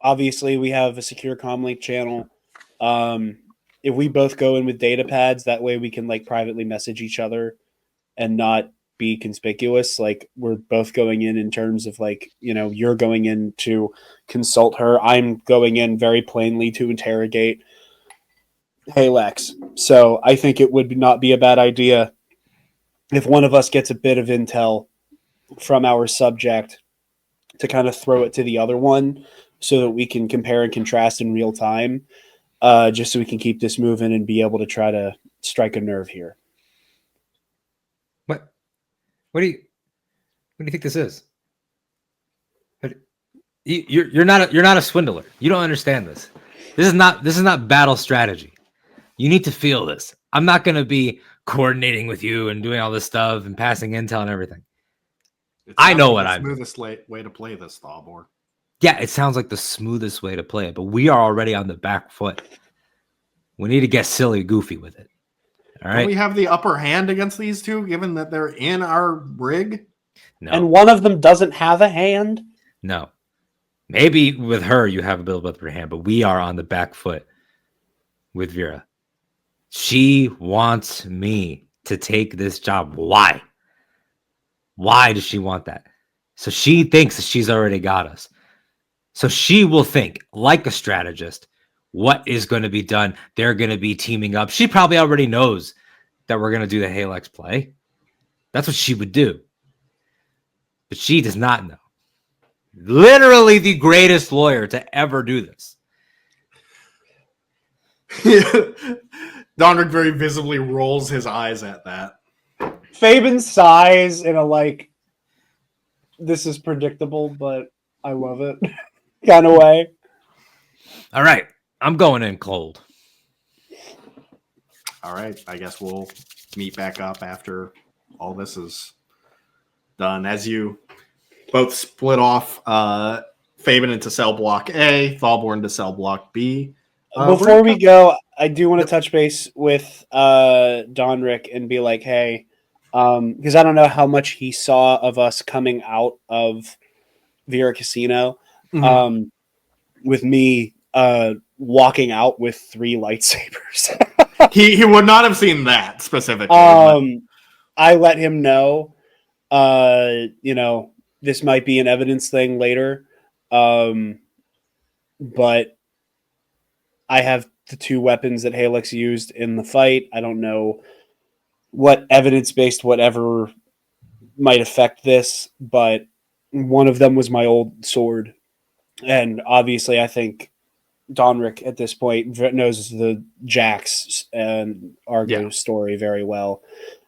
Obviously, we have a secure comlink channel. If we both go in with data pads, that way we can like privately message each other and not be conspicuous. Like we're both going in terms of like, you're going in to consult her. I'm going in very plainly to interrogate Halex. So I think it would not be a bad idea if one of us gets a bit of intel from our subject to kind of throw it to the other one so that we can compare and contrast in real time, just so we can keep this moving and be able to try to strike a nerve here. What do you think this is? You're not a swindler. You don't understand this. This is not battle strategy. You need to feel this. I'm not going to be coordinating with you and doing all this stuff and passing intel and everything. I know what I'm. Smoothest way to play this, Thawbor. Yeah, it sounds like the smoothest way to play it, but we are already on the back foot. We need to get silly, goofy with it. All right. Don't we have the upper hand against these two, given that they're in our rig? No. And one of them doesn't have a hand? No. Maybe with her you have a bit of upper hand, but we are on the back foot with Vera. She wants me. to take this job. Why? Why does she want that? So she thinks that she's already got us. So she will think, like a strategist, what is going to be done. They're going to be teaming up. She probably already knows that we're going to do the Halex play. That's what she would do. But she does not know. Literally the greatest lawyer to ever do this. Donrick very visibly rolls his eyes at that. Fabian sighs in a like, this is predictable, but I love it kind of way. All right. I'm going in cold. All right. I guess we'll meet back up after all this is done. As you both split off Fabian into cell block A, Thalborn to cell block B. Before we go, I do want to touch base with Donrick and be like, hey, because I don't know how much he saw of us coming out of Vera Casino with me walking out with 3 lightsabers. he would not have seen that specifically. I let him know, this might be an evidence thing later. But I have the 2 weapons that Halex used in the fight. I don't know what evidence-based whatever might affect this, but one of them was my old sword. And obviously I think Donrick at this point knows the Jax and Argo story very well.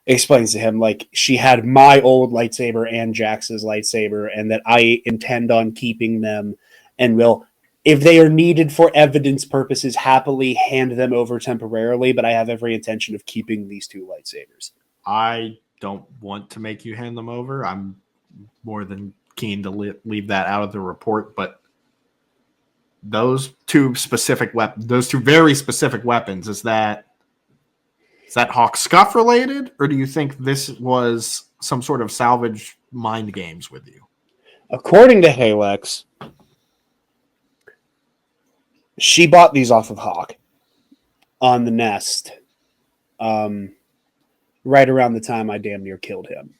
Explains to him, like, she had my old lightsaber and Jax's lightsaber, and that I intend on keeping them and will, if they are needed for evidence purposes, happily hand them over temporarily, but I have every intention of keeping these 2 lightsabers. I don't want to make you hand them over. I'm more than keen to leave that out of the report, but those 2 specific weapons, those 2 very specific weapons, is that Hawk Scuff related, or do you think this was some sort of salvage mind games with you? According to Halex, she bought these off of Hawk on the nest right around the time I damn near killed him.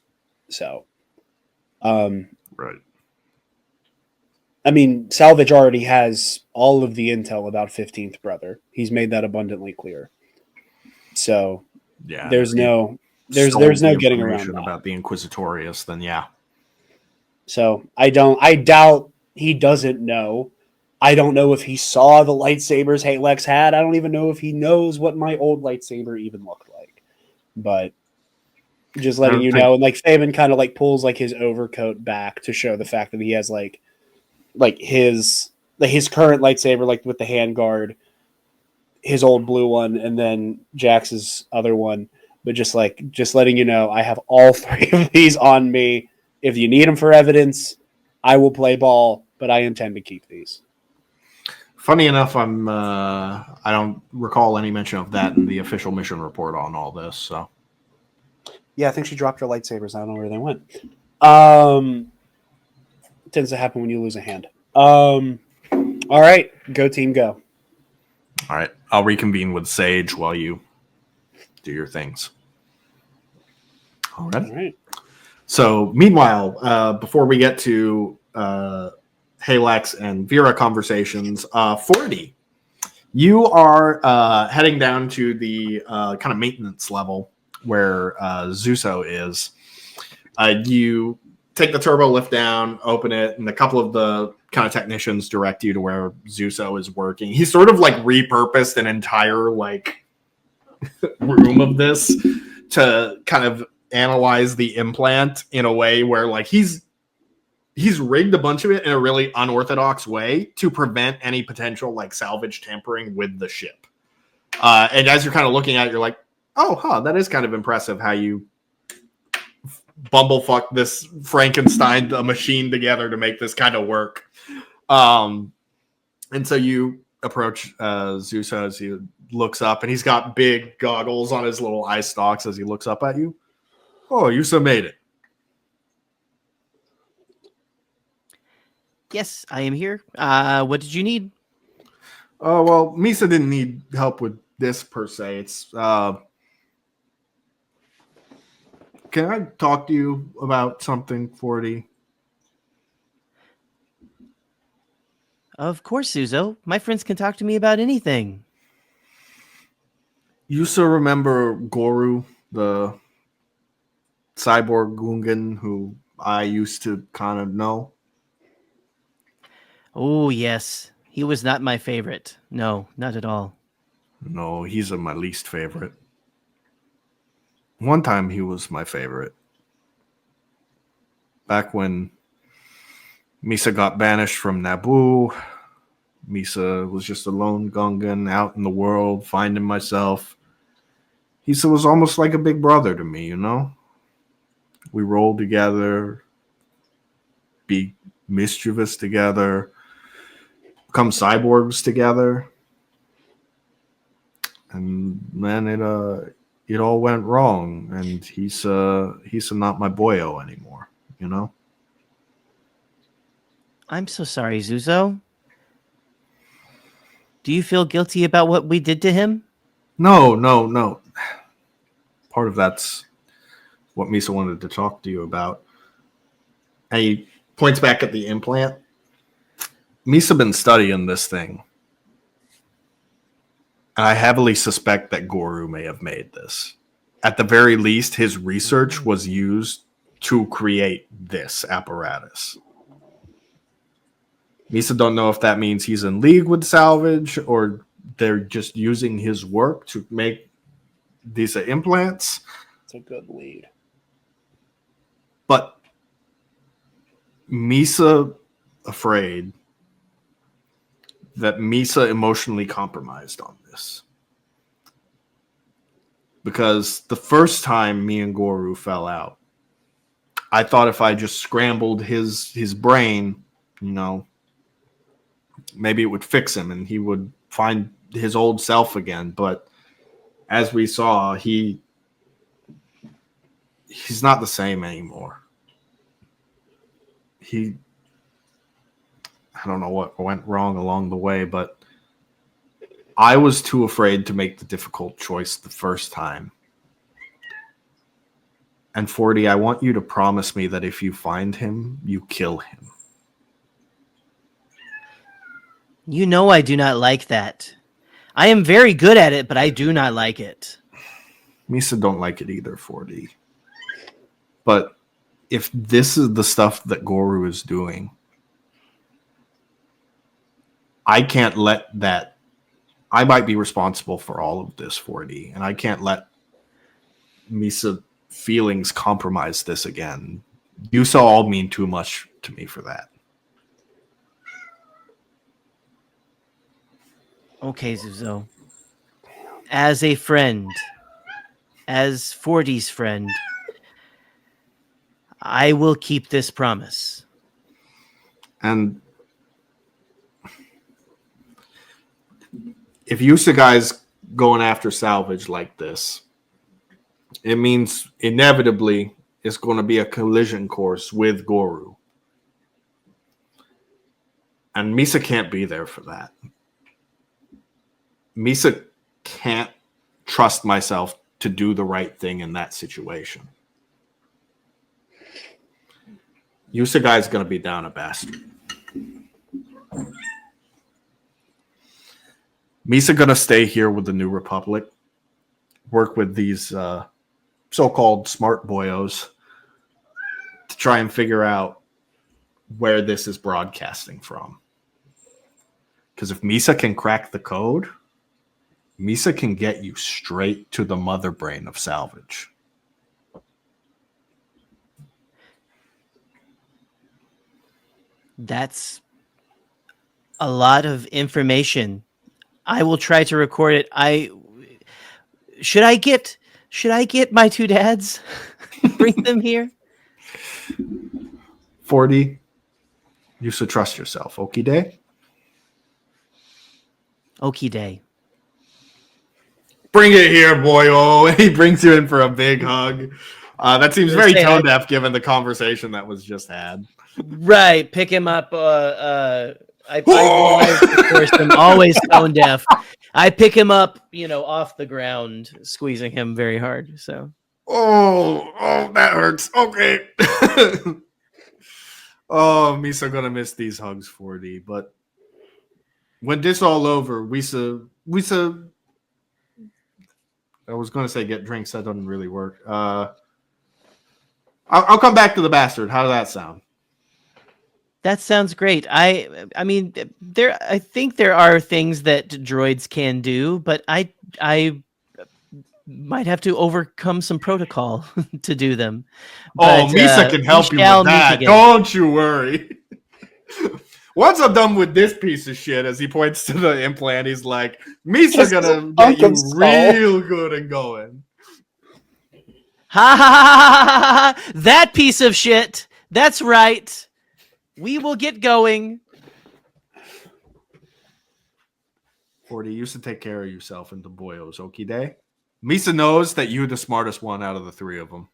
So, right. I mean, Salvage already has all of the intel about 15th Brother. He's made that abundantly clear. So, yeah, there's no getting around that. About the Inquisitorius, then yeah. So I doubt he doesn't know. I don't know if he saw the lightsabers Halex had. I don't even know if he knows what my old lightsaber even looked like. But just letting you know, and like Fabian kind of like pulls like his overcoat back to show the fact that he has like his current lightsaber, like with the handguard, his old blue one, and then Jax's other one. But just letting you know, I have all 3 of these on me. If you need them for evidence, I will play ball, but I intend to keep these. Funny enough, I don't recall any mention of that in the official mission report on all this. So, yeah, I think she dropped her lightsabers. I don't know where they went. It tends to happen when you lose a hand. All right, go team, go. All right, I'll reconvene with Sage while you do your things. All right. So, meanwhile, before we get to Halex and Vera conversations, 40, you are heading down to the kind of maintenance level where Zuso is. You take the turbo lift down, open it, and a couple of the kind of technicians direct you to where Zuso is working. He's sort of like repurposed an entire like room of this to kind of analyze the implant in a way where like he's rigged a bunch of it in a really unorthodox way to prevent any potential like salvage tampering with the ship. And as you're kind of looking at it, you're like, oh, that is kind of impressive how you bumblefuck this Frankenstein machine together to make this kind of work. And so you approach Zuso as he looks up, and he's got big goggles on his little eye stalks as he looks up at you. Oh, you so made it. Yes, I am here. What did you need? Oh, well, Misa didn't need help with this per se. It's can I talk to you about something, 40? Of course, Suzo. My friends can talk to me about anything. You still remember Goru, the cyborg Gungan who I used to kind of know? Oh, yes. He was not my favorite. No, not at all. No, he's my least favorite. One time he was my favorite. Back when Misa got banished from Naboo, Misa was just a lone Gungan out in the world, finding myself. Misa was almost like a big brother to me, you know? We rolled together, be mischievous together, become cyborgs together. And man, it all went wrong, and he's not my boyo anymore, you know? I'm so sorry, Zuzo. Do you feel guilty about what we did to him? No. Part of that's what Misa wanted to talk to you about. And he points back at the implant. Misa been studying this thing. And I heavily suspect that Goru may have made this. At the very least, his research was used to create this apparatus. Misa don't know if that means he's in league with Salvage or they're just using his work to make these implants. It's a good lead. But Misa afraid that Misa emotionally compromised on this. Because the first time me and Goru fell out, I thought if I just scrambled his brain, you know, maybe it would fix him and he would find his old self again. But as we saw, he's not the same anymore. I don't know what went wrong along the way, but I was too afraid to make the difficult choice the first time. And 40, I want you to promise me that if you find him, you kill him. You know I do not like that. I am very good at it, but I do not like it. Misa don't like it either, 40. But if this is the stuff that Goru is doing, I can't let that. I might be responsible for all of this, 40, and I can't let Misa feelings compromise this again. You so all mean too much to me for that. Okay, Zuzo. As a friend, as 40's friend, I will keep this promise. And if Yusa guys going after Salvage like this, it means inevitably it's going to be a collision course with Goru. And Misa can't be there for that. Misa can't trust myself to do the right thing in that situation. Yusa guy's going to be down a bastard. Misa going to stay here with the New Republic, work with these so-called smart boyos to try and figure out where this is broadcasting from. Because if Misa can crack the code, Misa can get you straight to the mother brain of Salvage. That's a lot of information. I will try to record it. Should I get my two dads? Bring them here? 40, you should trust yourself. Okie day? Okie day. Bring it here, boy. Oh, he brings you in for a big hug. That seems very tone deaf given the conversation that was just had. Right. Pick him up. Of course, I'm always tone deaf. I pick him up, off the ground, squeezing him very hard. So Oh, that hurts. Okay. Oh, Misa gonna miss these hugs, 40. But when this all over, Wisa, I was gonna say get drinks. That doesn't really work. I'll come back to the bastard. How does that sound? That sounds great. I mean, I think there are things that droids can do, but I might have to overcome some protocol to do them. Oh, But, Misa can help you shall with meet that. again. Don't you worry. Once I'm done with this piece of shit, as he points to the implant, he's like, Misa gonna get you real good and going. Ha ha ha ha ha! That piece of shit. That's right. We will get going. 40, you should take care of yourself and the boyos, okie day? Misa knows that you're the smartest one out of the three of them.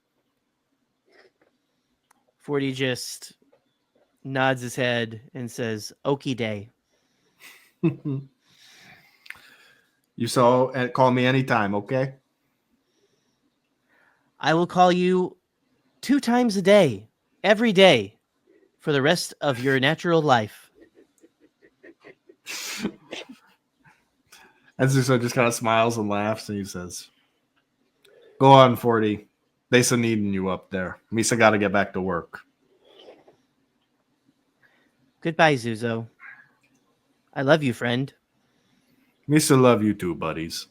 40 just nods his head and says, "Okie day." You saw, call me anytime, okay? I will call you 2 times a day, every day, for the rest of your natural life. And Zuso just kind of smiles and laughs, and he says, "Go on, 40. They still needing you up there. Misa got to get back to work." Goodbye, Zuzo. I love you, friend. Misa love you too, buddies.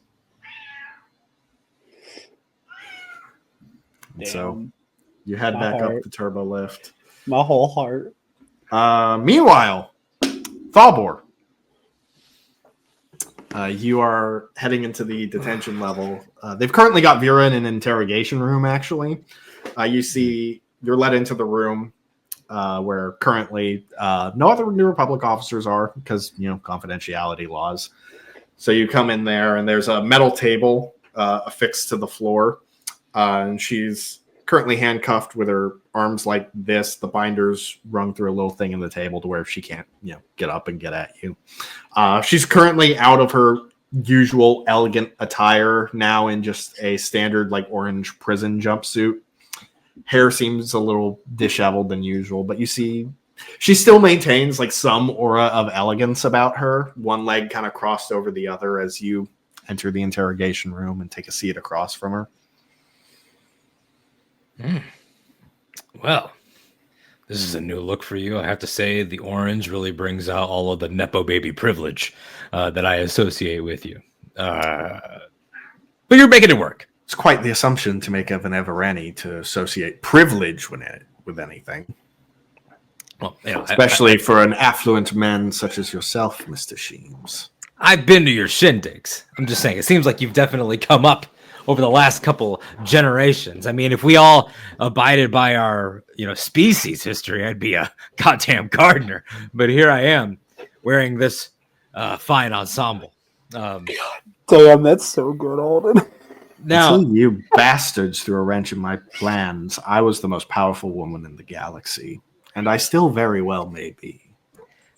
So you head back up the turbo lift. My whole heart. Meanwhile, Thalbor, you are heading into the detention level. They've currently got Vera in an interrogation room, actually. You see, you're led into the room where currently no other New Republic officers are because, confidentiality laws. So you come in there, and there's a metal table affixed to the floor. And she's currently handcuffed with her arms like this. The binder's rung through a little thing in the table to where she can't, get up and get at you. She's currently out of her usual elegant attire now in just a standard orange prison jumpsuit. Hair seems a little disheveled than usual, but you see she still maintains some aura of elegance about her. One leg kind of crossed over the other as you enter the interrogation room and take a seat across from her. Well, this is a new look for you. I have to say, the orange really brings out all of the Nepo baby privilege that I associate with you. But you're making it work. It's quite the assumption to make of an Evereni to associate privilege with anything. Well, especially for an affluent man such as yourself, Mr. Sheems. I've been to your shindigs. I'm just saying, it seems like you've definitely come up over the last couple generations. I mean, if we all abided by our, species history, I'd be a goddamn gardener. But here I am, wearing this fine ensemble. Damn, that's so good, Alden. Now, until you bastards threw a wrench in my plans, I was the most powerful woman in the galaxy, and I still very well may be.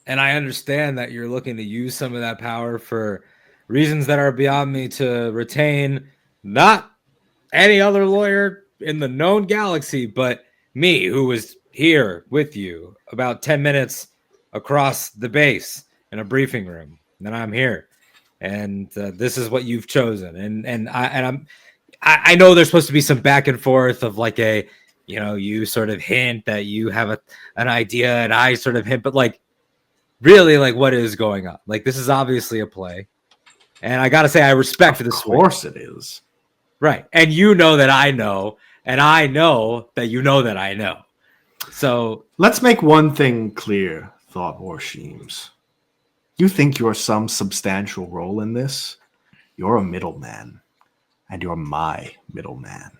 And I understand that you're looking to use some of that power for reasons that are beyond me to retain not any other lawyer in the known galaxy, but me, who was here with you about 10 minutes across the base in a briefing room. And then I'm here, and this is what you've chosen. And I know there's supposed to be some back and forth of you sort of hint that you have an idea, and I sort of hint, but really, what is going on? This is obviously a play, and I gotta say I respect this. Of course, it is. Right. And you know that I know, and I know that you know that I know. So let's make one thing clear, Thalbor Sheems. You think you're some substantial role in this? You're a middleman, and you're my middleman.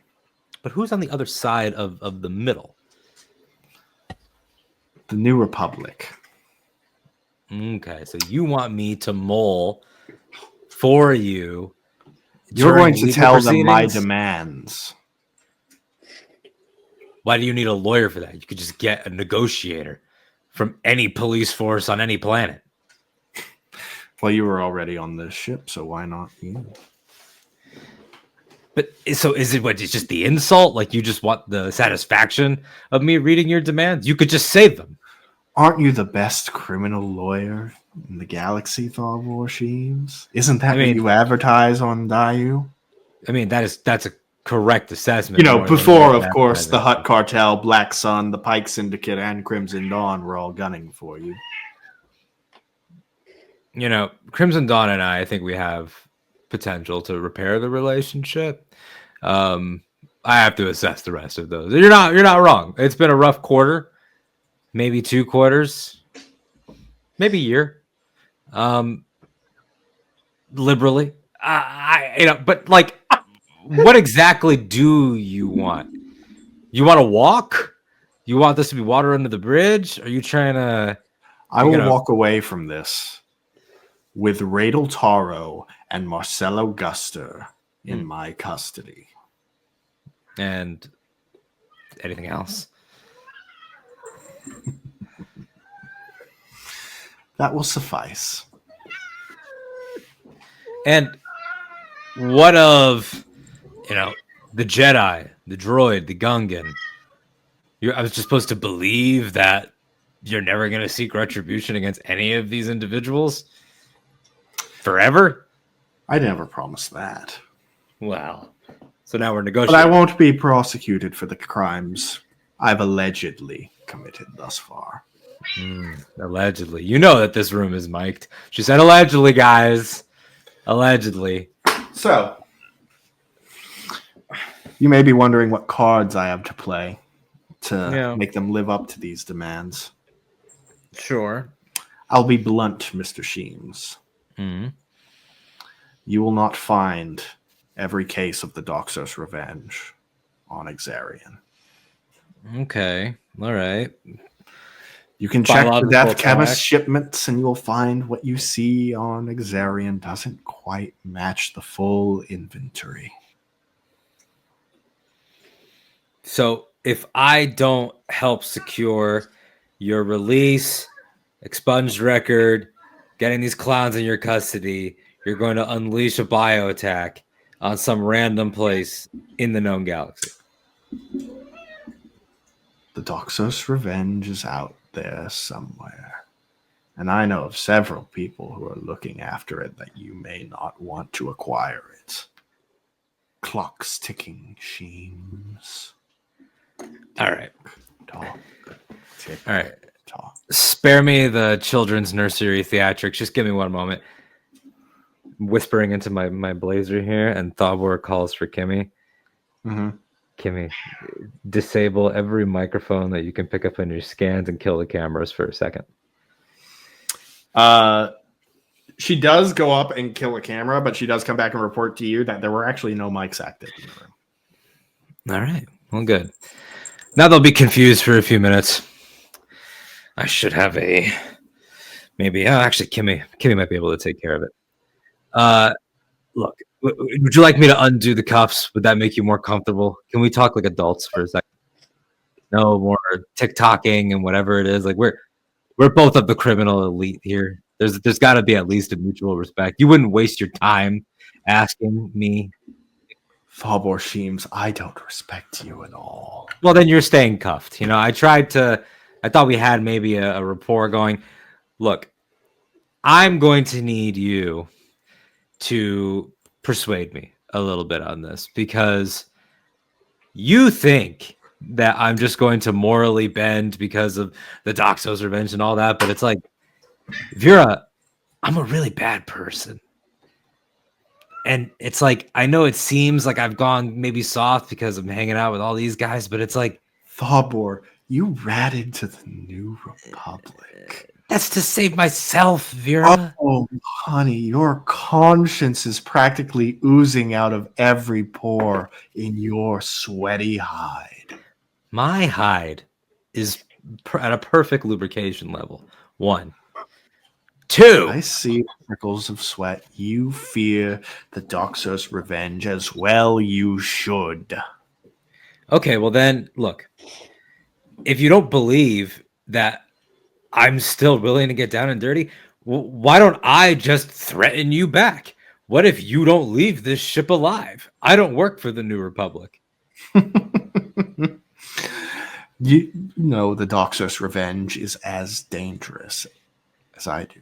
But who's on the other side of the middle? The New Republic. Okay, so you want me to mull for you. You're going to tell them my demands. Why do you need a lawyer for that? You could just get a negotiator from any police force on any planet. Well, you were already on this ship, so why not you? But so is it what? It's just the insult? Like you just want the satisfaction of me reading your demands? You could just say them. Aren't you the best criminal lawyer in the galaxy, Thalvor Sheems? Isn't that what you advertise on Dayu? I mean, that's a correct assessment. You know, more than before, what of course, the advertising. Hutt Cartel, Black Sun, the Pike Syndicate, and Crimson Dawn were all gunning for you. You know, Crimson Dawn and I think we have potential to repair the relationship. I have to assess the rest of those. You're not wrong. It's been a rough quarter, maybe 2 quarters, maybe a year. Liberally, but like, what exactly do you want? You want to walk? You want this to be water under the bridge? Are you trying to? I will walk away from this with Radel Taro and Marcelo Guster in my custody. And anything else? That will suffice. And what of, the Jedi, the droid, the Gungan? I was just supposed to believe that you're never going to seek retribution against any of these individuals? Forever? I never promised that. Well, so now we're negotiating. But I won't be prosecuted for the crimes I've allegedly committed thus far. Allegedly. You know that this room is mic'd. She said allegedly, guys. Allegedly. So, you may be wondering what cards I have to play to make them live up to these demands. Sure. I'll be blunt, Mr. Sheems. Mm-hmm. You will not find every case of the Doxos Revenge on Exarion. Okay. All right. You can check the Biological Death Chemist attack. shipments and you will find what you see on Exarion doesn't quite match the full inventory. So if I don't help secure your release, expunged record, getting these clowns in your custody, you're going to unleash a bio attack on some random place in the known galaxy. The Doxos Revenge is out there somewhere. And I know of several people who are looking after it that you may not want to acquire it. Clock's ticking, Sheems. All right. Talk. Tick. All right. Talk. Spare me the children's nursery theatrics. Just give me one moment. I'm whispering into my blazer here, and Thalvor calls for Kimmy. Mm-hmm. Kimmy, disable every microphone that you can pick up on your scans and kill the cameras for a second. She does go up and kill a camera, but she does come back and report to you that there were actually no mics active in the room. All right. Well, good. Now they'll be confused for a few minutes. I should have actually, Kimmy might be able to take care of it. Look, would you like me to undo the cuffs? Would that make you more comfortable? Can we talk like adults for a second? No more TikToking and whatever it is. Like we're both of the criminal elite here. There's got to be at least a mutual respect. You wouldn't waste your time asking me. Thalvor Sheems, I don't respect you at all. Well, then you're staying cuffed. I thought we had maybe a rapport going. Look, I'm going to need you to persuade me a little bit on this because you think that I'm just going to morally bend because of the Doxos Revenge and all that, but it's like, Vera, I'm a really bad person. And it's like, I know it seems like I've gone maybe soft because I'm hanging out with all these guys, but it's like, Thalvor, you ratted to the New Republic. that's to save myself, Vera. Oh, honey, your conscience is practically oozing out of every pore in your sweaty hide. My hide is at a perfect lubrication level. 1. 2. I see trickles of sweat. You fear the Doxos Revenge as well you should. Okay, well then, look. If you don't believe that I'm still willing to get down and dirty, why don't I just threaten you back? what if you don't leave this ship alive? I don't work for the New Republic. You know the Doxos Revenge is as dangerous as I do.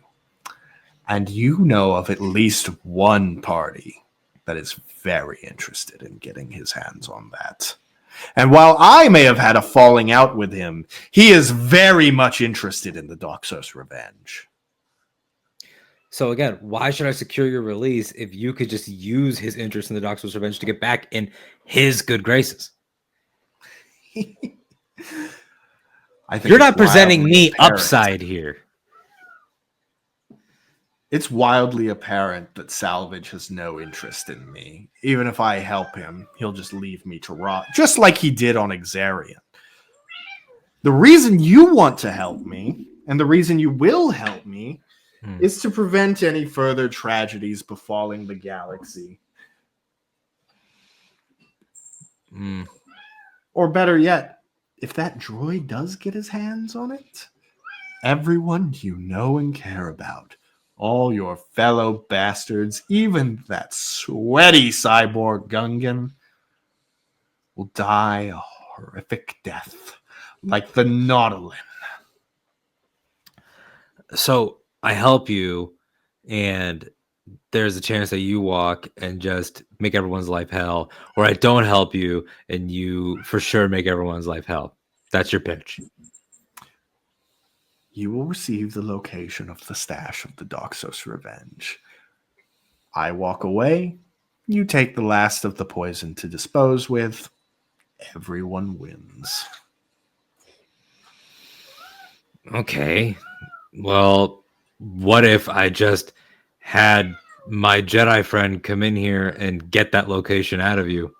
And you know of at least one party that is very interested in getting his hands on that. And while I may have had a falling out with him, he is very much interested in the Doxos Revenge. So again, why should I secure your release if you could just use his interest in the Doxos Revenge to get back in his good graces? I think you're not presenting wildly me apparent. upside here. It's wildly apparent that Salvage has no interest in me. Even if I help him, he'll just leave me to rot, just like he did on Exarion. The reason you want to help me, and the reason you will help me, is to prevent any further tragedies befalling the galaxy. Or better yet, if that droid does get his hands on it, everyone you know and care about, all your fellow bastards, even that sweaty cyborg Gungan, will die a horrific death like the Nautilin. So I help you, and there's a chance that you walk and just make everyone's life hell, or I don't help you and you for sure make everyone's life hell. That's your pitch. You will receive the location of the stash of the Doxos Revenge. I walk away. You take the last of the poison to dispose with. Everyone wins. Okay. Well, what if I just had my Jedi friend come in here and get that location out of you,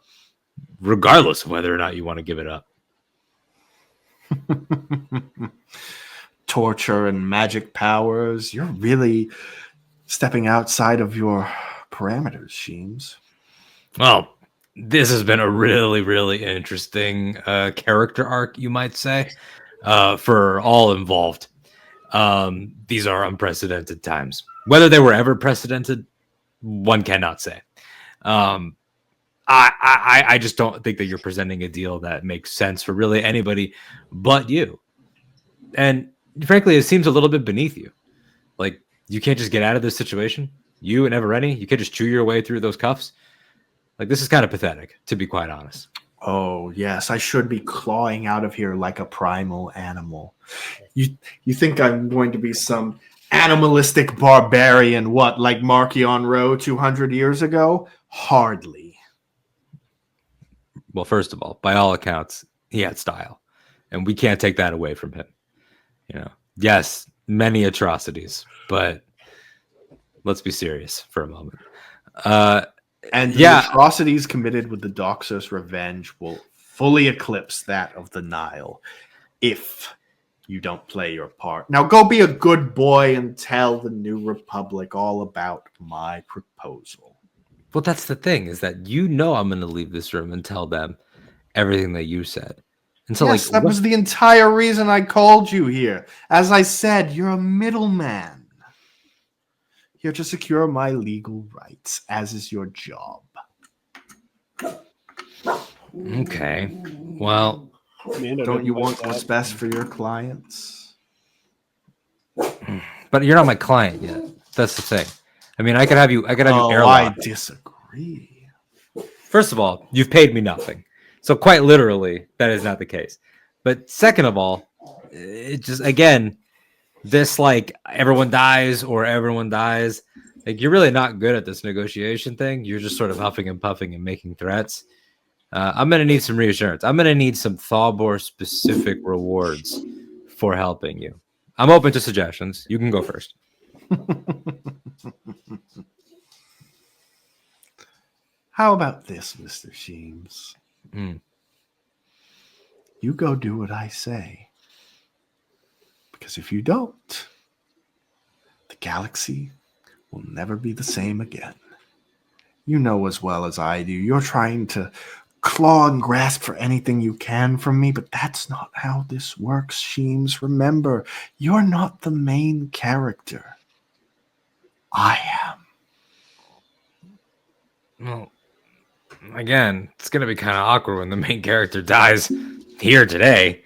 regardless of whether or not you want to give it up? Torture and magic powers. You're really stepping outside of your parameters, Sheems. Well, this has been a really, really interesting character arc, you might say, for all involved. These are unprecedented times. Whether they were ever precedented, one cannot say. I just don't think that you're presenting a deal that makes sense for really anybody but you. And frankly, it seems a little bit beneath you. Like, you can't just get out of this situation. You and Evereni, you can't just chew your way through those cuffs. Like, this is kind of pathetic, to be quite honest. Oh, yes, I should be clawing out of here like a primal animal. You think I'm going to be some animalistic barbarian, what, like Markion Rowe 200 years ago? Hardly. Well, first of all, by all accounts, he had style. And we can't take that away from him. You know, yes, many atrocities, but let's be serious for a moment. And the atrocities committed with the Doxos Revenge will fully eclipse that of the Nile if you don't play your part. Now go be a good boy and tell the New Republic all about my proposal. Well, that's the thing, is that you know I'm going to leave this room and tell them everything that you said. And so, yes, that was the entire reason I called you here. As I said, you're a middleman. Here to secure my legal rights, as is your job. Okay. Well, don't you want what's best for your clients? But you're not my client yet. That's the thing. I mean, I could have you airlocked. I disagree. First of all, you've paid me nothing. So quite literally, that is not the case. But second of all, it just, again, this like everyone dies or everyone dies. Like, you're really not good at this negotiation thing. You're just sort of huffing and puffing and making threats. I'm going to need some reassurance. I'm going to need some Thawbor specific rewards for helping you. I'm open to suggestions. You can go first. How about this, Mr. Sheems? You go do what I say. Because if you don't, the galaxy will never be the same again. You know as well as I do, you're trying to claw and grasp for anything you can from me, but that's not how this works, Sheems. Remember, you're not the main character. I am. Well, again, it's gonna be kind of awkward when the main character dies here today,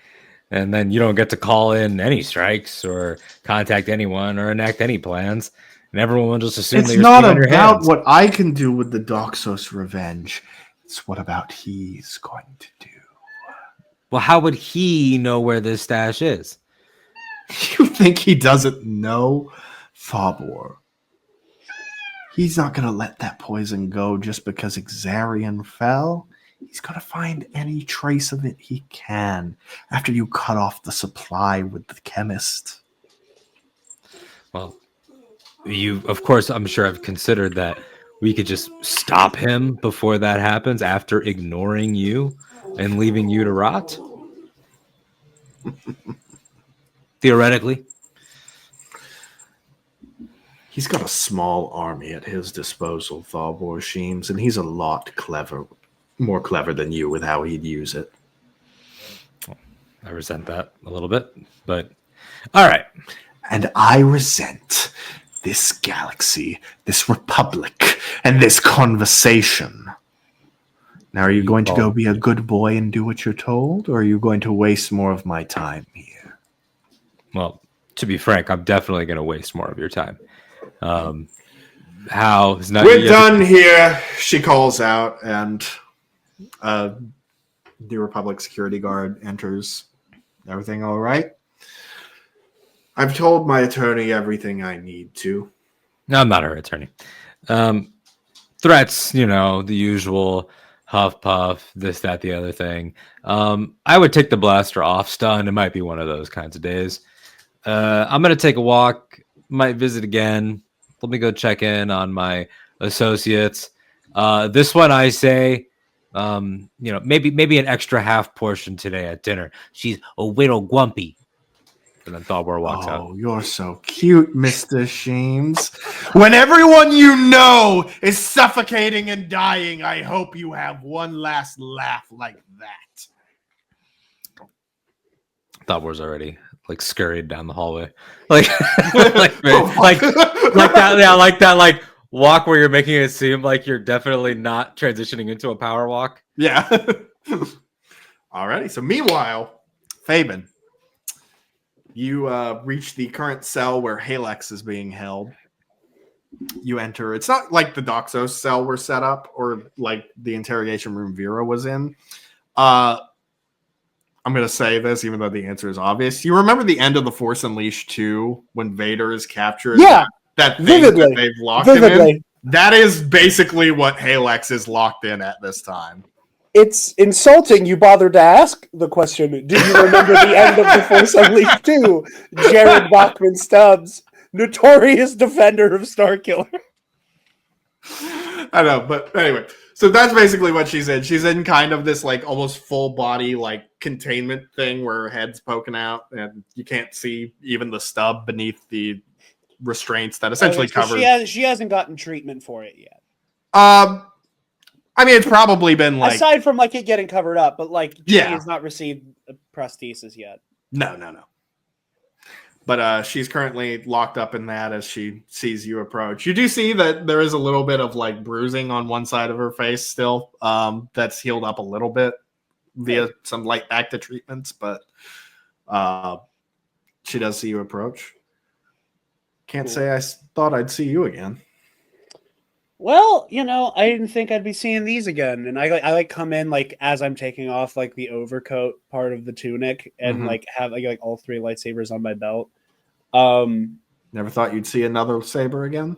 and then you don't get to call in any strikes or contact anyone or enact any plans, and everyone will just assume It's that you're not sitting on your about hands. what I can do with the Doxos Revenge. It's what about he's going to do. Well, how would he know where this stash is? You think he doesn't know? Fabor. He's not going to let that poison go just because Exarion fell. He's going to find any trace of it he can after you cut off the supply with the chemist. Well, you, of course, I'm sure I've considered that we could just stop him before that happens after ignoring you and leaving you to rot. Theoretically. He's got a small army at his disposal, Thalbor Sheems, and he's a lot more clever than you with how he'd use it. I resent that a little bit, but all right. And I resent this galaxy, this republic, and this conversation. Now, are you going to go be a good boy and do what you're told, or are you going to waste more of my time here? Well, to be frank, I'm definitely going to waste more of your time. How is not? We're done here, she calls out, and the Republic security guard enters. Everything all right? I've told my attorney everything I need to. No, I'm not her attorney. Threats, the usual huff puff, this, that, the other thing. I would take the blaster off stun. It might be one of those kinds of days. I'm going to take a walk, might visit again. Let me go check in on my associates. This one I say, maybe an extra half portion today at dinner. She's a little grumpy. And then Thalbor walks out. Oh, you're so cute, Mr. Sheems. When everyone you know is suffocating and dying, I hope you have one last laugh like that. Thalbor's already scurried down the hallway, like that. Yeah, like that. Walk where you're making it seem like you're definitely not transitioning into a power walk. Yeah. Alrighty. So meanwhile, Fabian, you reach the current cell where Halex is being held. You enter. It's not like the Doxos cell were set up or like the interrogation room Vera was in. I'm going to say this, even though the answer is obvious. You remember the end of The Force Unleashed 2 when Vader is captured? Yeah. That thing Vividly. that they've locked him in? That is basically what Halex is locked in at this time. It's insulting you bothered to ask the question, do you remember the end of The Force Unleashed 2? Jared Bachman Stubbs, notorious defender of Starkiller. I know, but anyway. So that's basically what she's in. She's in kind of this almost full body containment thing where her head's poking out and you can't see even the stub beneath the restraints that essentially cover. She hasn't gotten treatment for it yet. I mean, it's probably been aside from it getting covered up, but she has not received a prosthesis yet. No. But she's currently locked up in that as she sees you approach. You do see that there is a little bit of bruising on one side of her face still. That's healed up a little bit via some light active treatments, but she does see you approach. Can't say I thought I'd see you again. Well, I didn't think I'd be seeing these again, and I come in as I'm taking off the overcoat part of the tunic, and have all three lightsabers on my belt. Never thought you'd see another saber again?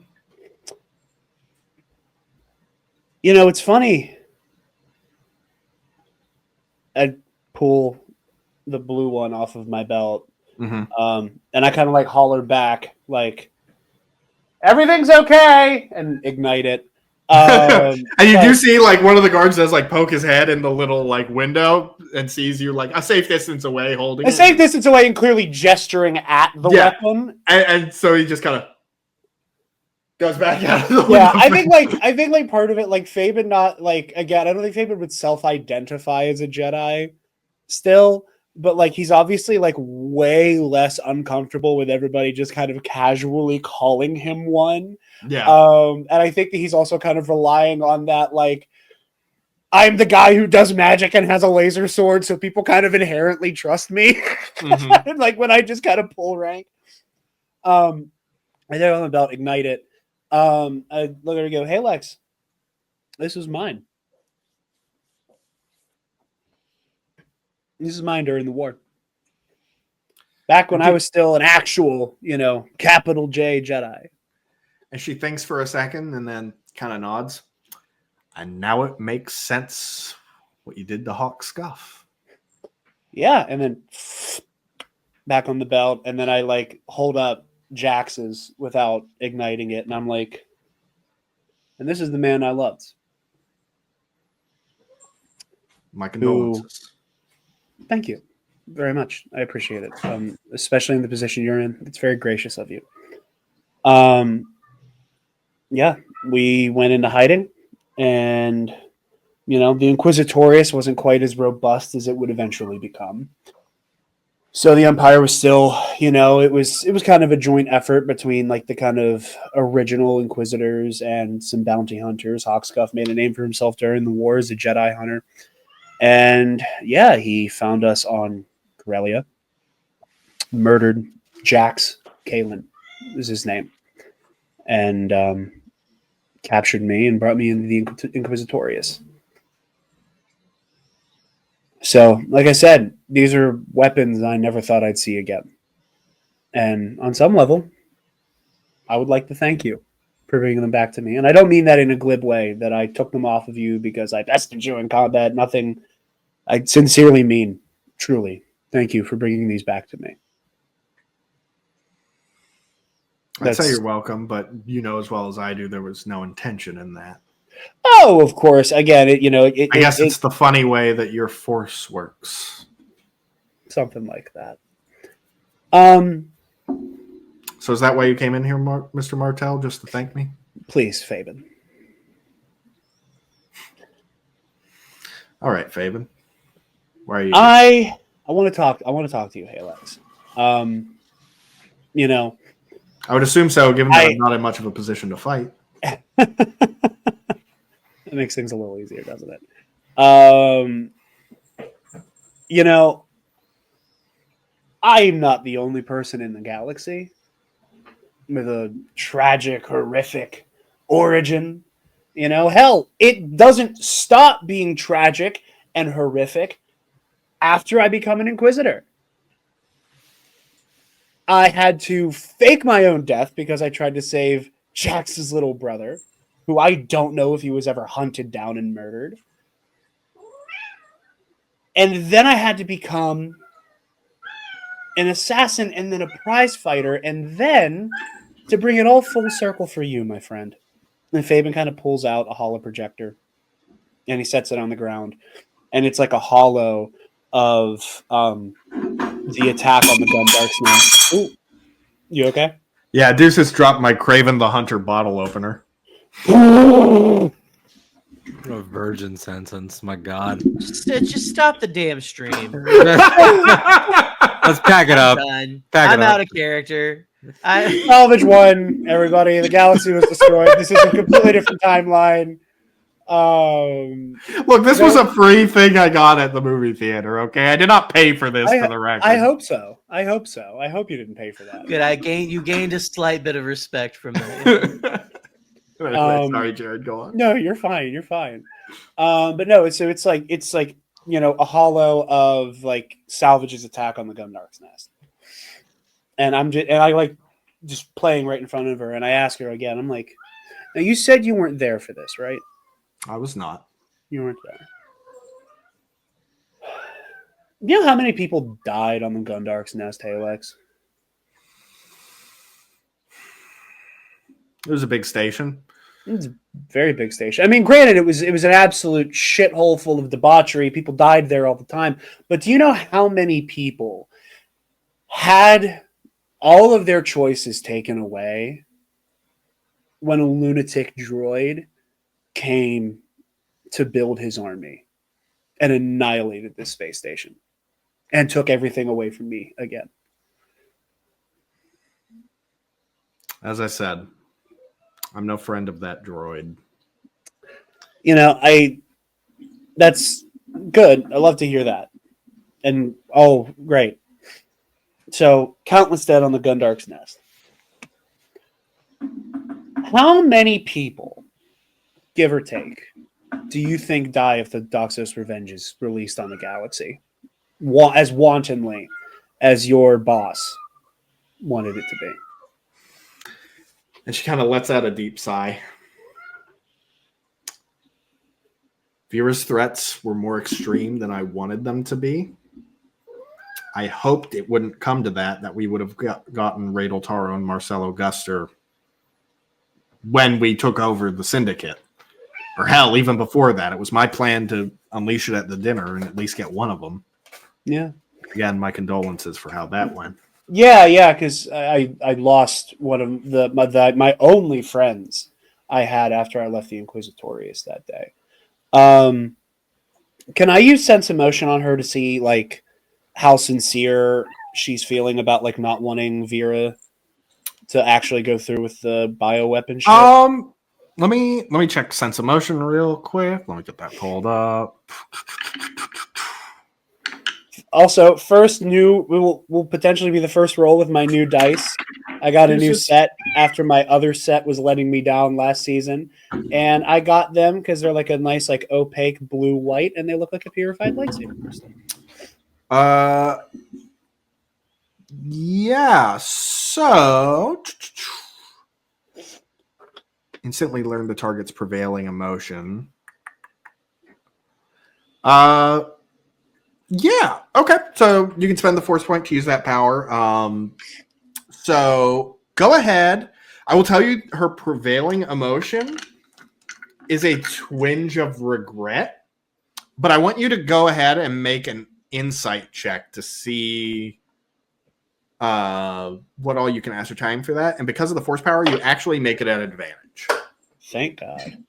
It's funny. I'd pull the blue one off of my belt, and I kind of holler back everything's okay, and ignite it. And you do see one of the guards does poke his head in the little window and sees you a safe distance away holding a safe distance away and clearly gesturing at the weapon. And so he just kind of goes back out of the window. Yeah, I think part of it Fabian not again, I don't think Fabian would self-identify as a Jedi still. but like he's obviously like way less uncomfortable with everybody just kind of casually calling him one. Yeah. And I think that he's also kind of relying on that, like, I'm the guy who does magic and has a laser sword, so people kind of inherently trust me. Mhm. Like when I just kind of pull rank. I think I'm about ignite it. I look at her and go, "Hey Lex, this is mine. This is mine during the war. Back when I was still an actual, capital J Jedi." And she thinks for a second and then kind of nods. And now it makes sense what you did to Hawk Scuff. Yeah, and then back on the belt, and then I like hold up Jax's without igniting it, and I'm like, and this is the man I loved. My condolences. Thank you very much. I appreciate it, especially in the position you're in. It's very gracious of you. Yeah, we went into hiding, and the Inquisitorius wasn't quite as robust as it would eventually become. So the Empire was still, it was kind of a joint effort between like the kind of original Inquisitors and some bounty hunters. Hawkscuff made a name for himself during the war as a Jedi hunter. And yeah, he found us on Corellia, murdered Jax Kalen is his name, and captured me and brought me into the Inquisitorius. So, like I said, these are weapons I never thought I'd see again. And on some level, I would like to thank you for bringing them back to me. And I don't mean that in a glib way, that I took them off of you because I bested you in combat. Nothing. I sincerely mean, truly, thank you for bringing these back to me. I'd say you're welcome, but you know as well as I do, there was no intention in that. Oh, of course. Again, I guess it's the funny way that your force works. Something like that. So is that why you came in here, Mr. Martell, just to thank me? Please, Fabian. All right, Fabian. Where are you? I want to talk. I want to talk to you, Halex. I would assume so, given that I'm not in much of a position to fight. It makes things a little easier, doesn't it? I'm not the only person in the galaxy with a tragic, horrific origin. Hell, it doesn't stop being tragic and horrific after I become an Inquisitor. I had to fake my own death because I tried to save Jax's little brother, who I don't know if he was ever hunted down and murdered. And then I had to become an assassin and then a prize fighter, and then to bring it all full circle for you, my friend. And Fabian kind of pulls out a holo projector and he sets it on the ground. And it's like a holo of the attack on the Gundark's nest. Ooh, you okay? Yeah, Deuce just dropped my Craven the Hunter bottle opener. What a virgin sentence, my God. Just stop the damn stream. Let's pack it up. Done. Pack it I'm up. out of character. Salvage won, everybody. The galaxy was destroyed. This is a completely different timeline. Look, this was a free thing I got at the movie theater, okay? I did not pay for this for the record. I hope so. I hope you didn't pay for that. Good. You gained a slight bit of respect from that. Sorry, Jared, go on. No, you're fine. You're fine. But no, so it's like a holo of like Salvage's attack on the Gundark's nest. And I like just playing right in front of her, and I ask her again. I'm like, now you said you weren't there for this, right? I was not. You weren't there. You know how many people died on the Gundark's nest, Halex? It was a big station. It was a very big station. I mean, granted, it was an absolute shithole full of debauchery. People died there all the time. But do you know how many people had all of their choices taken away when a lunatic droid came to build his army and annihilated this space station? and took everything away from me again. As I said, I'm no friend of that droid. You know, that's good. I love to hear that. And oh, great. So, countless dead on the Gundark's nest. How many people, give or take, do you think die if the Doxos Revenge is released on the galaxy? As wantonly as your boss wanted it to be. And she kind of lets out a deep sigh. Vera's threats were more extreme than I wanted them to be. I hoped it wouldn't come to that we would have gotten Radel Taro and Marcelo Guster when we took over the Syndicate. Or hell, even before that. It was my plan to unleash it at the dinner and at least get one of them. Yeah. Again, my condolences for how that went. Yeah, because I lost one of my only friends I had after I left the Inquisitorius that day. Can I use sense emotion on her to see like how sincere she's feeling about like not wanting Vera to actually go through with the bioweapon shit? Let me check sense emotion real quick. Let me get that pulled up. Also, will potentially be the first roll with my new dice. I got a new set after my other set was letting me down last season, and I got them because they're like a nice like opaque blue-white, and they look like a purified lightsaber crystal. Yeah. So instantly learn the target's prevailing emotion. Yeah. Okay. So you can spend the force point to use that power. So go ahead. I will tell you her prevailing emotion is a twinge of regret, but I want you to go ahead and make an insight check to see what all you can ascertain for that. And because of the force power, you actually make it an advantage. Thank God.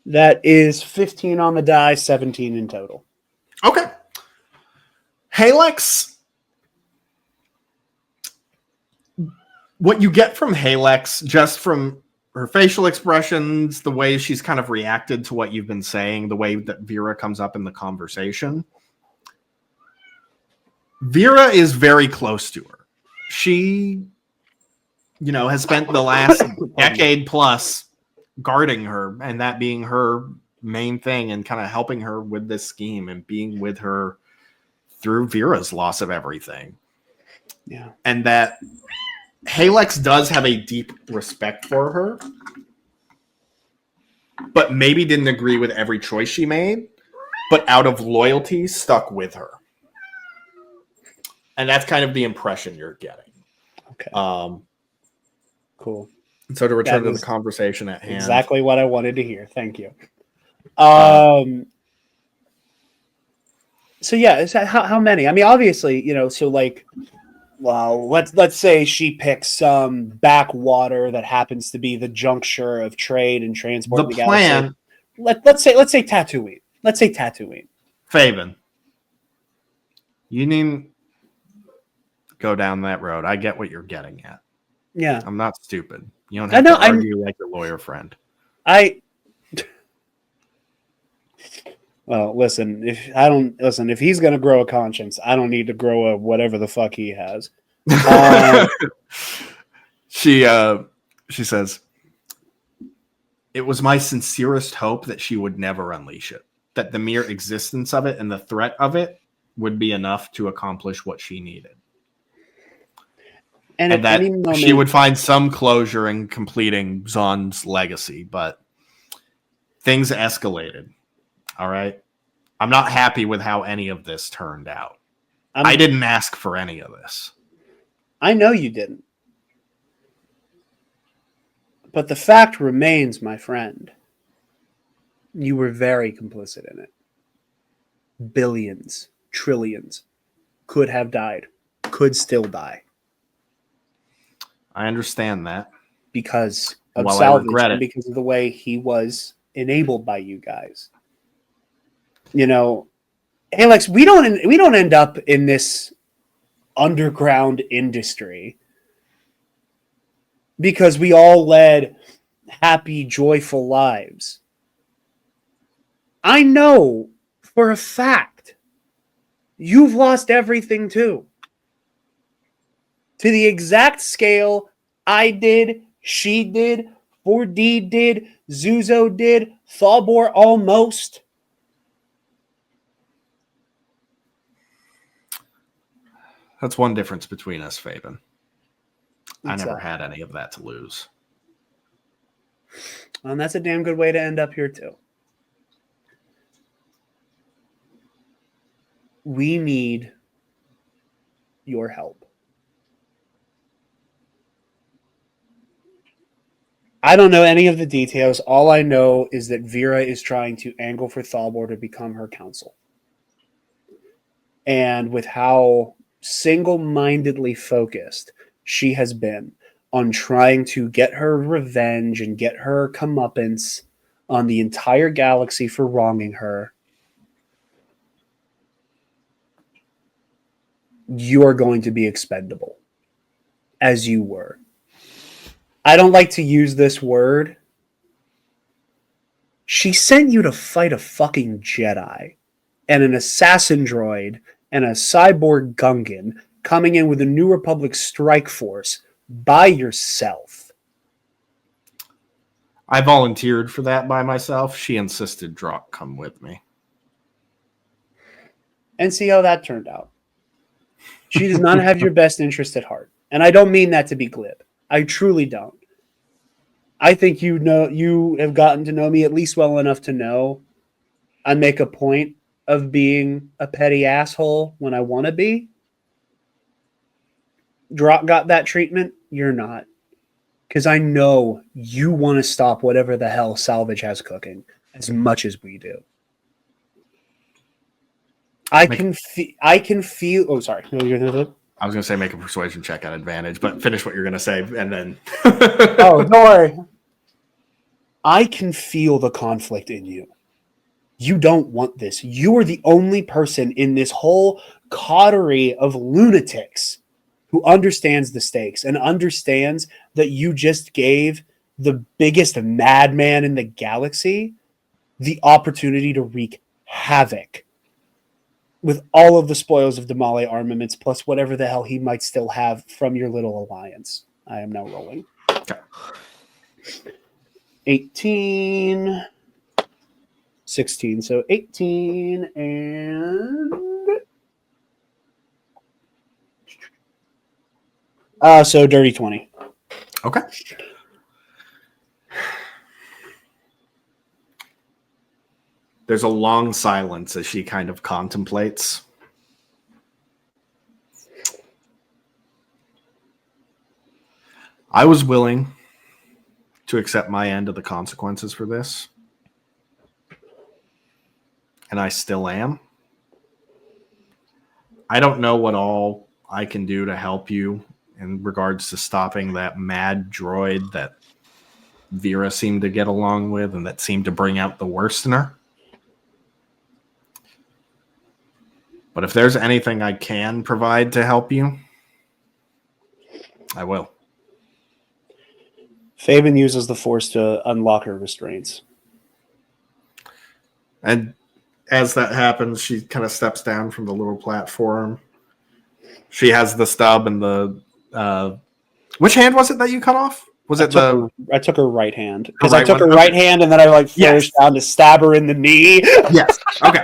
That is 15 on the die, 17 in total. Okay. Halex. What you get from Halex, just from her facial expressions, the way she's kind of reacted to what you've been saying, the way that Vera comes up in the conversation. Vera is very close to her. She, has spent the last decade plus guarding her, and that being her main thing, and kind of helping her with this scheme and being with her through Vera's loss of everything. Yeah. And that Halex does have a deep respect for her, but maybe didn't agree with every choice she made, but out of loyalty stuck with her. And that's kind of the impression you're getting. Okay. Cool. And so to return to the conversation at hand. Exactly what I wanted to hear. Thank you. So yeah, how many? I mean, obviously, so like, well, let's say she picks some backwater that happens to be the juncture of trade and transport. The plan. Let's say Tatooine. Let's say Tatooine. Faven, you needn't go down that road. I get what you're getting at. Yeah, I'm not stupid. You don't have to argue like your lawyer friend. Well, listen. If he's gonna grow a conscience, I don't need to grow a whatever the fuck he has. She says, "It was my sincerest hope that she would never unleash it. That the mere existence of it and the threat of it would be enough to accomplish what she needed, and that she would find some closure in completing Zon's legacy. But things escalated. All right. I'm not happy with how any of this turned out. I didn't ask for any of this. I know you didn't. But the fact remains, my friend, you were very complicit in it. Billions, trillions could have died, could still die. I understand that. Because of Salvage and because of the way he was enabled by you guys. You know, Alex, we don't end up in this underground industry because we all led happy, joyful lives. I know for a fact you've lost everything too. To the exact scale I did, she did, 4D did, Zuzo did, Thalbor almost. That's one difference between us, Fabian. I What's never that? had any of that to lose. And that's a damn good way to end up here too. We need your help. I don't know any of the details. All I know is that Vera is trying to angle for Thalbor to become her counsel. And with how single-mindedly focused she has been on trying to get her revenge and get her comeuppance on the entire galaxy for wronging her, you are going to be expendable, as you were. I don't like to use this word. She sent you to fight a fucking Jedi and an assassin droid and a cyborg Gungan coming in with a New Republic strike force by yourself. I volunteered for that by myself. She insisted Drock come with me. And see how that turned out. She does not have your best interest at heart. And I don't mean that to be glib. I truly don't. I think you have gotten to know me at least well enough to know I make a point of being a petty asshole when I want to be. Drock got that treatment. You're not. Because I know you want to stop whatever the hell Salvage has cooking as much as we do. I can feel. Oh, sorry. I was going to say make a persuasion check at advantage, but finish what you're going to say and then. Oh, don't worry. I can feel the conflict in you. You don't want this. You are the only person in this whole coterie of lunatics who understands the stakes and understands that you just gave the biggest madman in the galaxy the opportunity to wreak havoc with all of the spoils of Damale armaments, plus whatever the hell he might still have from your little alliance. I am now rolling. Okay. 18, 16. So 18 and... so dirty 20. Okay. There's a long silence as she kind of contemplates. I was willing to accept my end of the consequences for this. And I still am. I don't know what all I can do to help you in regards to stopping that mad droid that Vera seemed to get along with and that seemed to bring out the worst in her. But if there's anything I can provide to help you, I will. Fabian uses the Force to unlock her restraints. And as that happens, she kind of steps down from the little platform. She has the stub and the... which hand was it that you cut off? Was it I took her right hand. Because right I took one? her right hand and then I flourished down to stab her in the knee. Yes. Okay.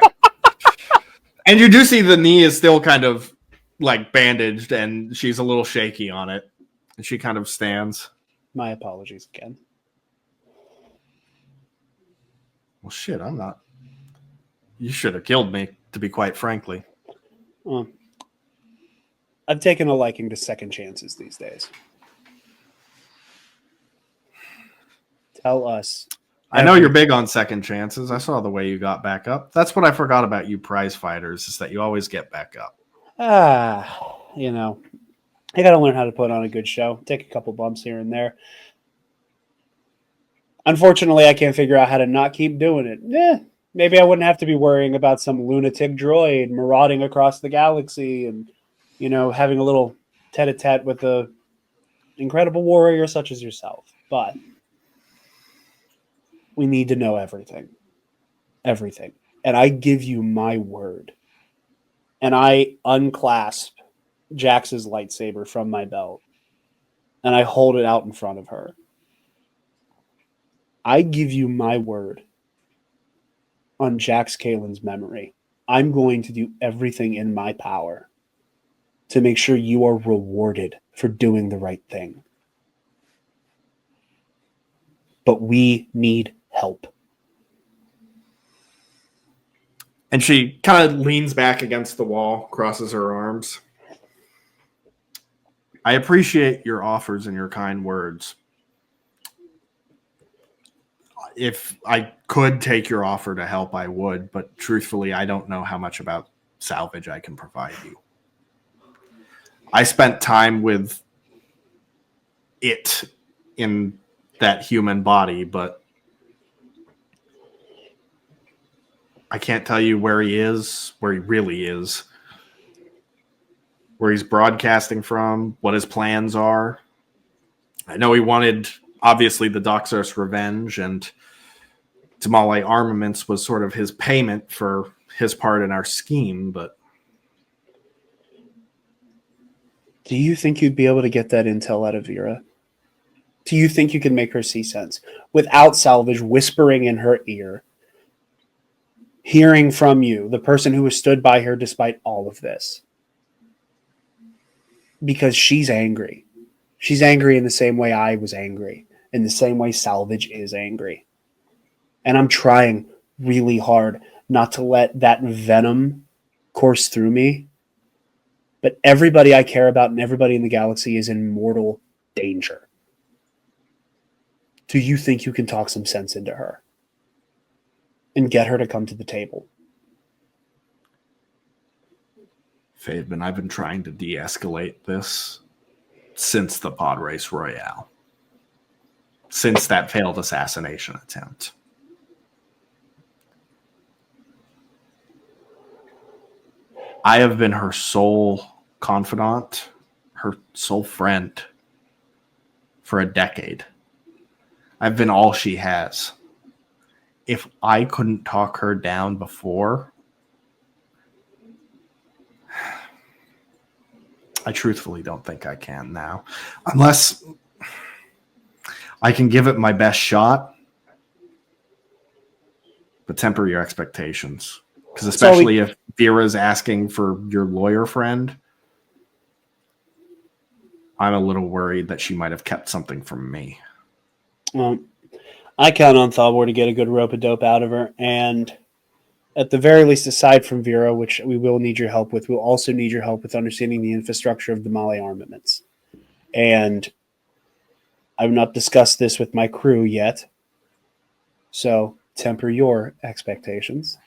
And you do see the knee is still kind of like bandaged and she's a little shaky on it. And she kind of stands. My apologies again. Well, shit, I'm not. You should have killed me, to be quite frankly. I've taken a liking to second chances these days. Tell us. I know you're big on second chances. I saw the way you got back up. That's what I forgot about you prize fighters, is that you always get back up. You know, I got to learn how to put on a good show. Take a couple bumps here and there. Unfortunately, I can't figure out how to not keep doing it. Maybe I wouldn't have to be worrying about some lunatic droid marauding across the galaxy and, having a little tete-a-tete with a incredible warrior such as yourself. But we need to know everything. Everything. And I give you my word. And I unclasp Jax's lightsaber from my belt. And I hold it out in front of her. I give you my word on Jax Kalen's memory. I'm going to do everything in my power to make sure you are rewarded for doing the right thing. But we need help. And she kind of leans back against the wall, crosses her arms. I appreciate your offers and your kind words. If I could take your offer to help, I would, but truthfully, I don't know how much about salvage I can provide you. I spent time with it in that human body, but I can't tell you where he is, where he really is, where he's broadcasting from, what his plans are. I know he wanted, obviously, the Doxos Revenge, and Tamale Armaments was sort of his payment for his part in our scheme, but... Do you think you'd be able to get that intel out of Vera? Do you think you can make her see sense without Salvage whispering in her ear, hearing from you, the person who has stood by her despite all of this? Because she's angry. She's angry in the same way I was angry, in the same way Salvage is angry. And I'm trying really hard not to let that venom course through me. But everybody I care about and everybody in the galaxy is in mortal danger. Do you think you can talk some sense into her and get her to come to the table? Fademan, I've been trying to de-escalate this since the pod race royale. Since that failed assassination attempt. I have been her sole confidant, her sole friend for a decade. I've been all she has. If I couldn't talk her down before, I truthfully don't think I can now. Unless I can give it my best shot, but temper your expectations. Because especially if Vera's asking for your lawyer friend, I'm a little worried that she might have kept something from me. Well, I count on Thalbor to get a good rope-a-dope out of her, and at the very least, aside from Vera, which we will need your help with, we'll also need your help with understanding the infrastructure of the Mali armaments. And I've not discussed this with my crew yet, so temper your expectations.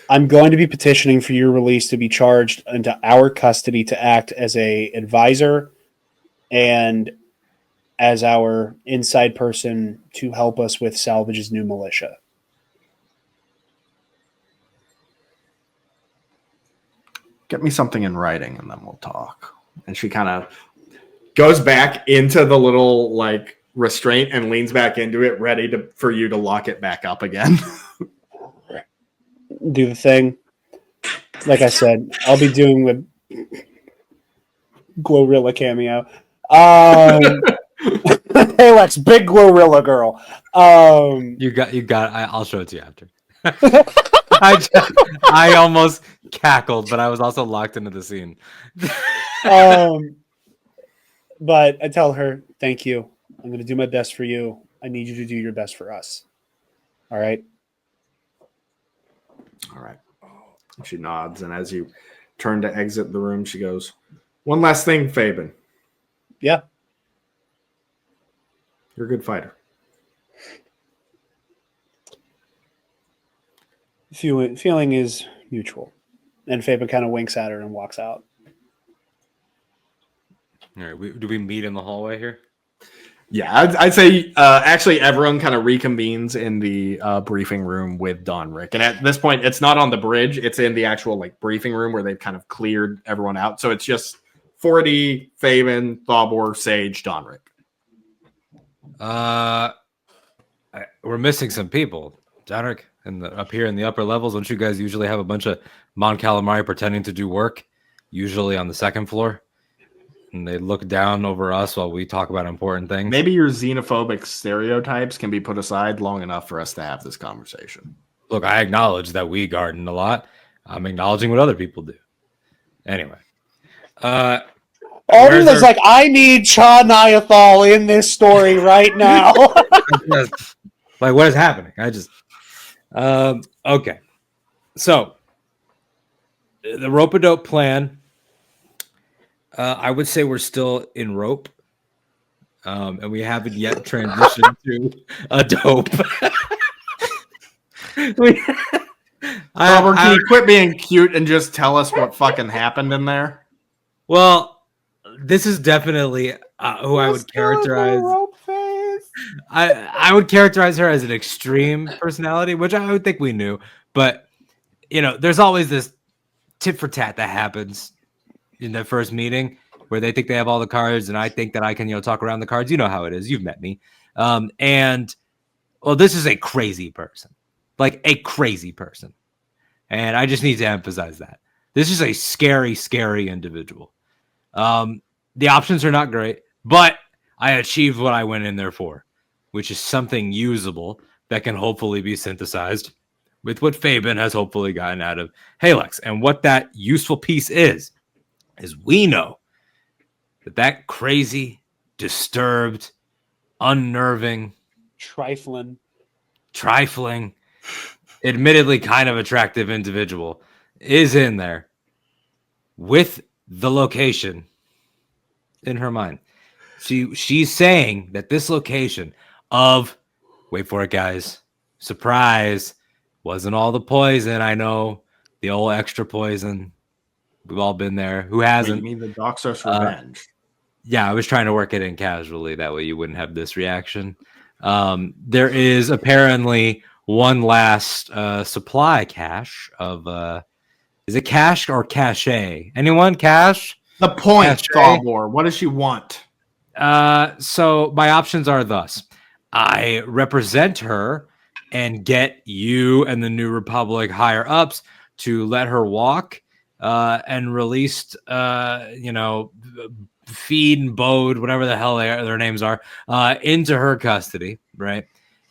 I'm going to be petitioning for your release to be charged into our custody to act as a advisor and as our inside person to help us with Salvage's new militia. Get me something in writing and then we'll talk. And she kind of goes back into the little restraint and leans back into it, ready for you to lock it back up again. Do the thing. Like I said, I'll be doing the Glorilla cameo. Hey, Lex, big Glorilla girl. You got. I'll show it to you after. I almost cackled, but I was also locked into the scene. But I tell her, thank you. I'm going to do my best for you. I need you to do your best for us. All right? All right. She nods, and as you turn to exit the room, she goes, one last thing, Fabian. Yeah. You're a good fighter. Feeling is mutual. And Fabian kind of winks at her and walks out. All right. Do we meet in the hallway here? Yeah, I'd say actually everyone kind of reconvenes in the briefing room with Don Rick. And at this point, it's not on the bridge. It's in the actual like briefing room where they've kind of cleared everyone out. So it's just 4D, Faven, Thobor, Sage, Don Rick. We're missing some people. Donrick, up here in the upper levels, don't you guys usually have a bunch of Mon Calamari pretending to do work, usually on the second floor? And they look down over us while we talk about important things. Maybe your xenophobic stereotypes can be put aside long enough for us to have this conversation. Look, I acknowledge that we garden a lot. I'm acknowledging what other people do. Anyway. Alden is like, I need Cha Niathal in this story right now. Like, what is happening? Okay. So, the rope-a-dope plan, I would say we're still in rope, and we haven't yet transitioned to a dope. Robert, can you quit being cute and just tell us what fucking happened in there? Well, this is definitely who I would characterize. I would characterize her as an extreme personality, which I would think we knew. But, there's always this tit for tat that happens in the first meeting where they think they have all the cards and I think that I can, talk around the cards. You know how it is. You've met me. And, well, this is a crazy person. Like a crazy person. And I just need to emphasize that. This is a scary, scary individual. The options are not great, but I achieved what I went in there for, which is something usable that can hopefully be synthesized with what Fabian has hopefully gotten out of Halex. And what that useful piece is we know that crazy, disturbed, unnerving, trifling, admittedly kind of attractive individual is in there with the location in her mind. She's saying that this location of, wait for it, guys, surprise, wasn't all the poison. I know, the old extra poison. We've all been there. Who hasn't? Wait, you mean the Doxos Revenge? Yeah, I was trying to work it in casually. That way you wouldn't have this reaction. There is apparently one last supply cache of... is it cache or cachet? Anyone? Cache? The point, Thobor. What does she want? So my options are thus. I represent her and get you and the New Republic higher ups to let her walk and released, Feed and Bode, whatever the hell their names are, into her custody, right?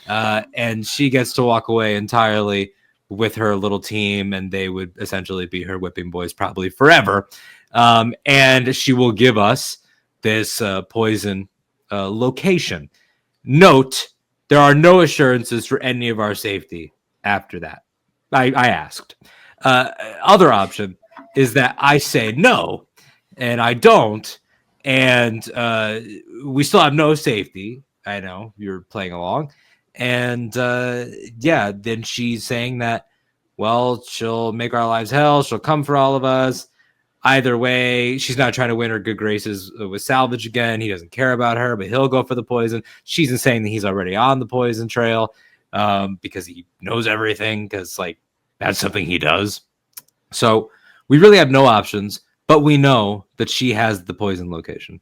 And she gets to walk away entirely with her little team, and they would essentially be her whipping boys probably forever. And she will give us this poison location. Note, there are no assurances for any of our safety after that. I asked. Other option is that I say no, and I don't, and we still have no safety. I know you're playing along. And then she's saying that, well, she'll make our lives hell. She'll come for all of us. Either way, she's not trying to win her good graces with Salvage again. He doesn't care about her, but he'll go for the poison. She's saying that he's already on the poison trail because he knows everything, because that's something he does. So we really have no options, but we know that she has the poison location.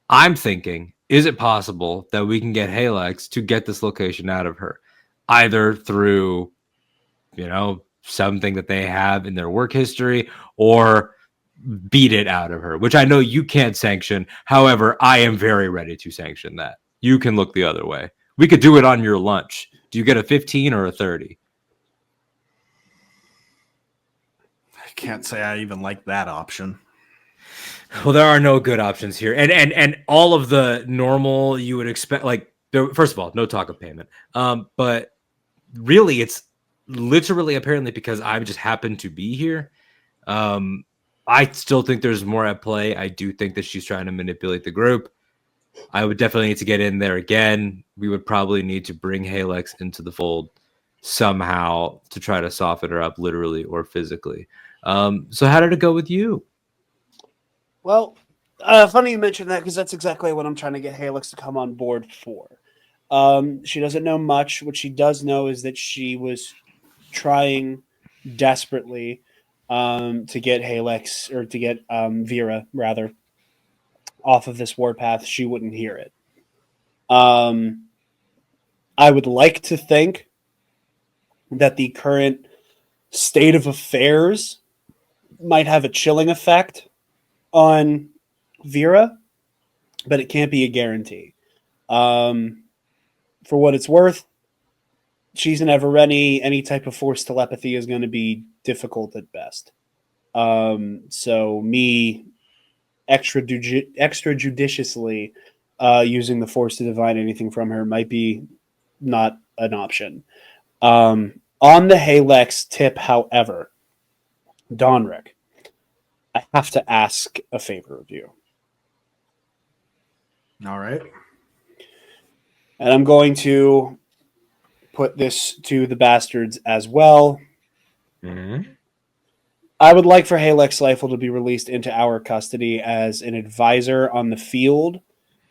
I'm thinking, is it possible that we can get Halex to get this location out of her, either through, something that they have in their work history, or beat it out of her, which I know you can't sanction. However, I am very ready to sanction that. You can look the other way. We could do it on your lunch. Do you get a 15 or a 30? I can't say I even like that option. Well, there are no good options here. And all of the normal you would expect, first of all, no talk of payment. But really, it's literally apparently because I just happened to be here. I still think there's more at play. I do think that she's trying to manipulate the group. I would definitely need to get in there again. We would probably need to bring Halex into the fold somehow to try to soften her up, literally or physically. So how did it go with you? Well, Funny you mentioned that because that's exactly what I'm trying to get Halix to come on board for. She doesn't know much. What she does know is that she was trying desperately to get Halix or to get Vera rather off of this warpath. She wouldn't hear it. I would like to think that the current state of affairs might have a chilling effect on Vera, but it can't be a guarantee. For what it's worth, she's an Evereni. Any type of force telepathy is going to be difficult at best. So me extrajudiciously using the force to divine anything from her might be not an option. On the Halex tip, however, Donric, I have to ask a favor of you. All right. And I'm going to put this to the Basterds as well. Mm-hmm. I would like for Halex Leifel to be released into our custody as an advisor on the field,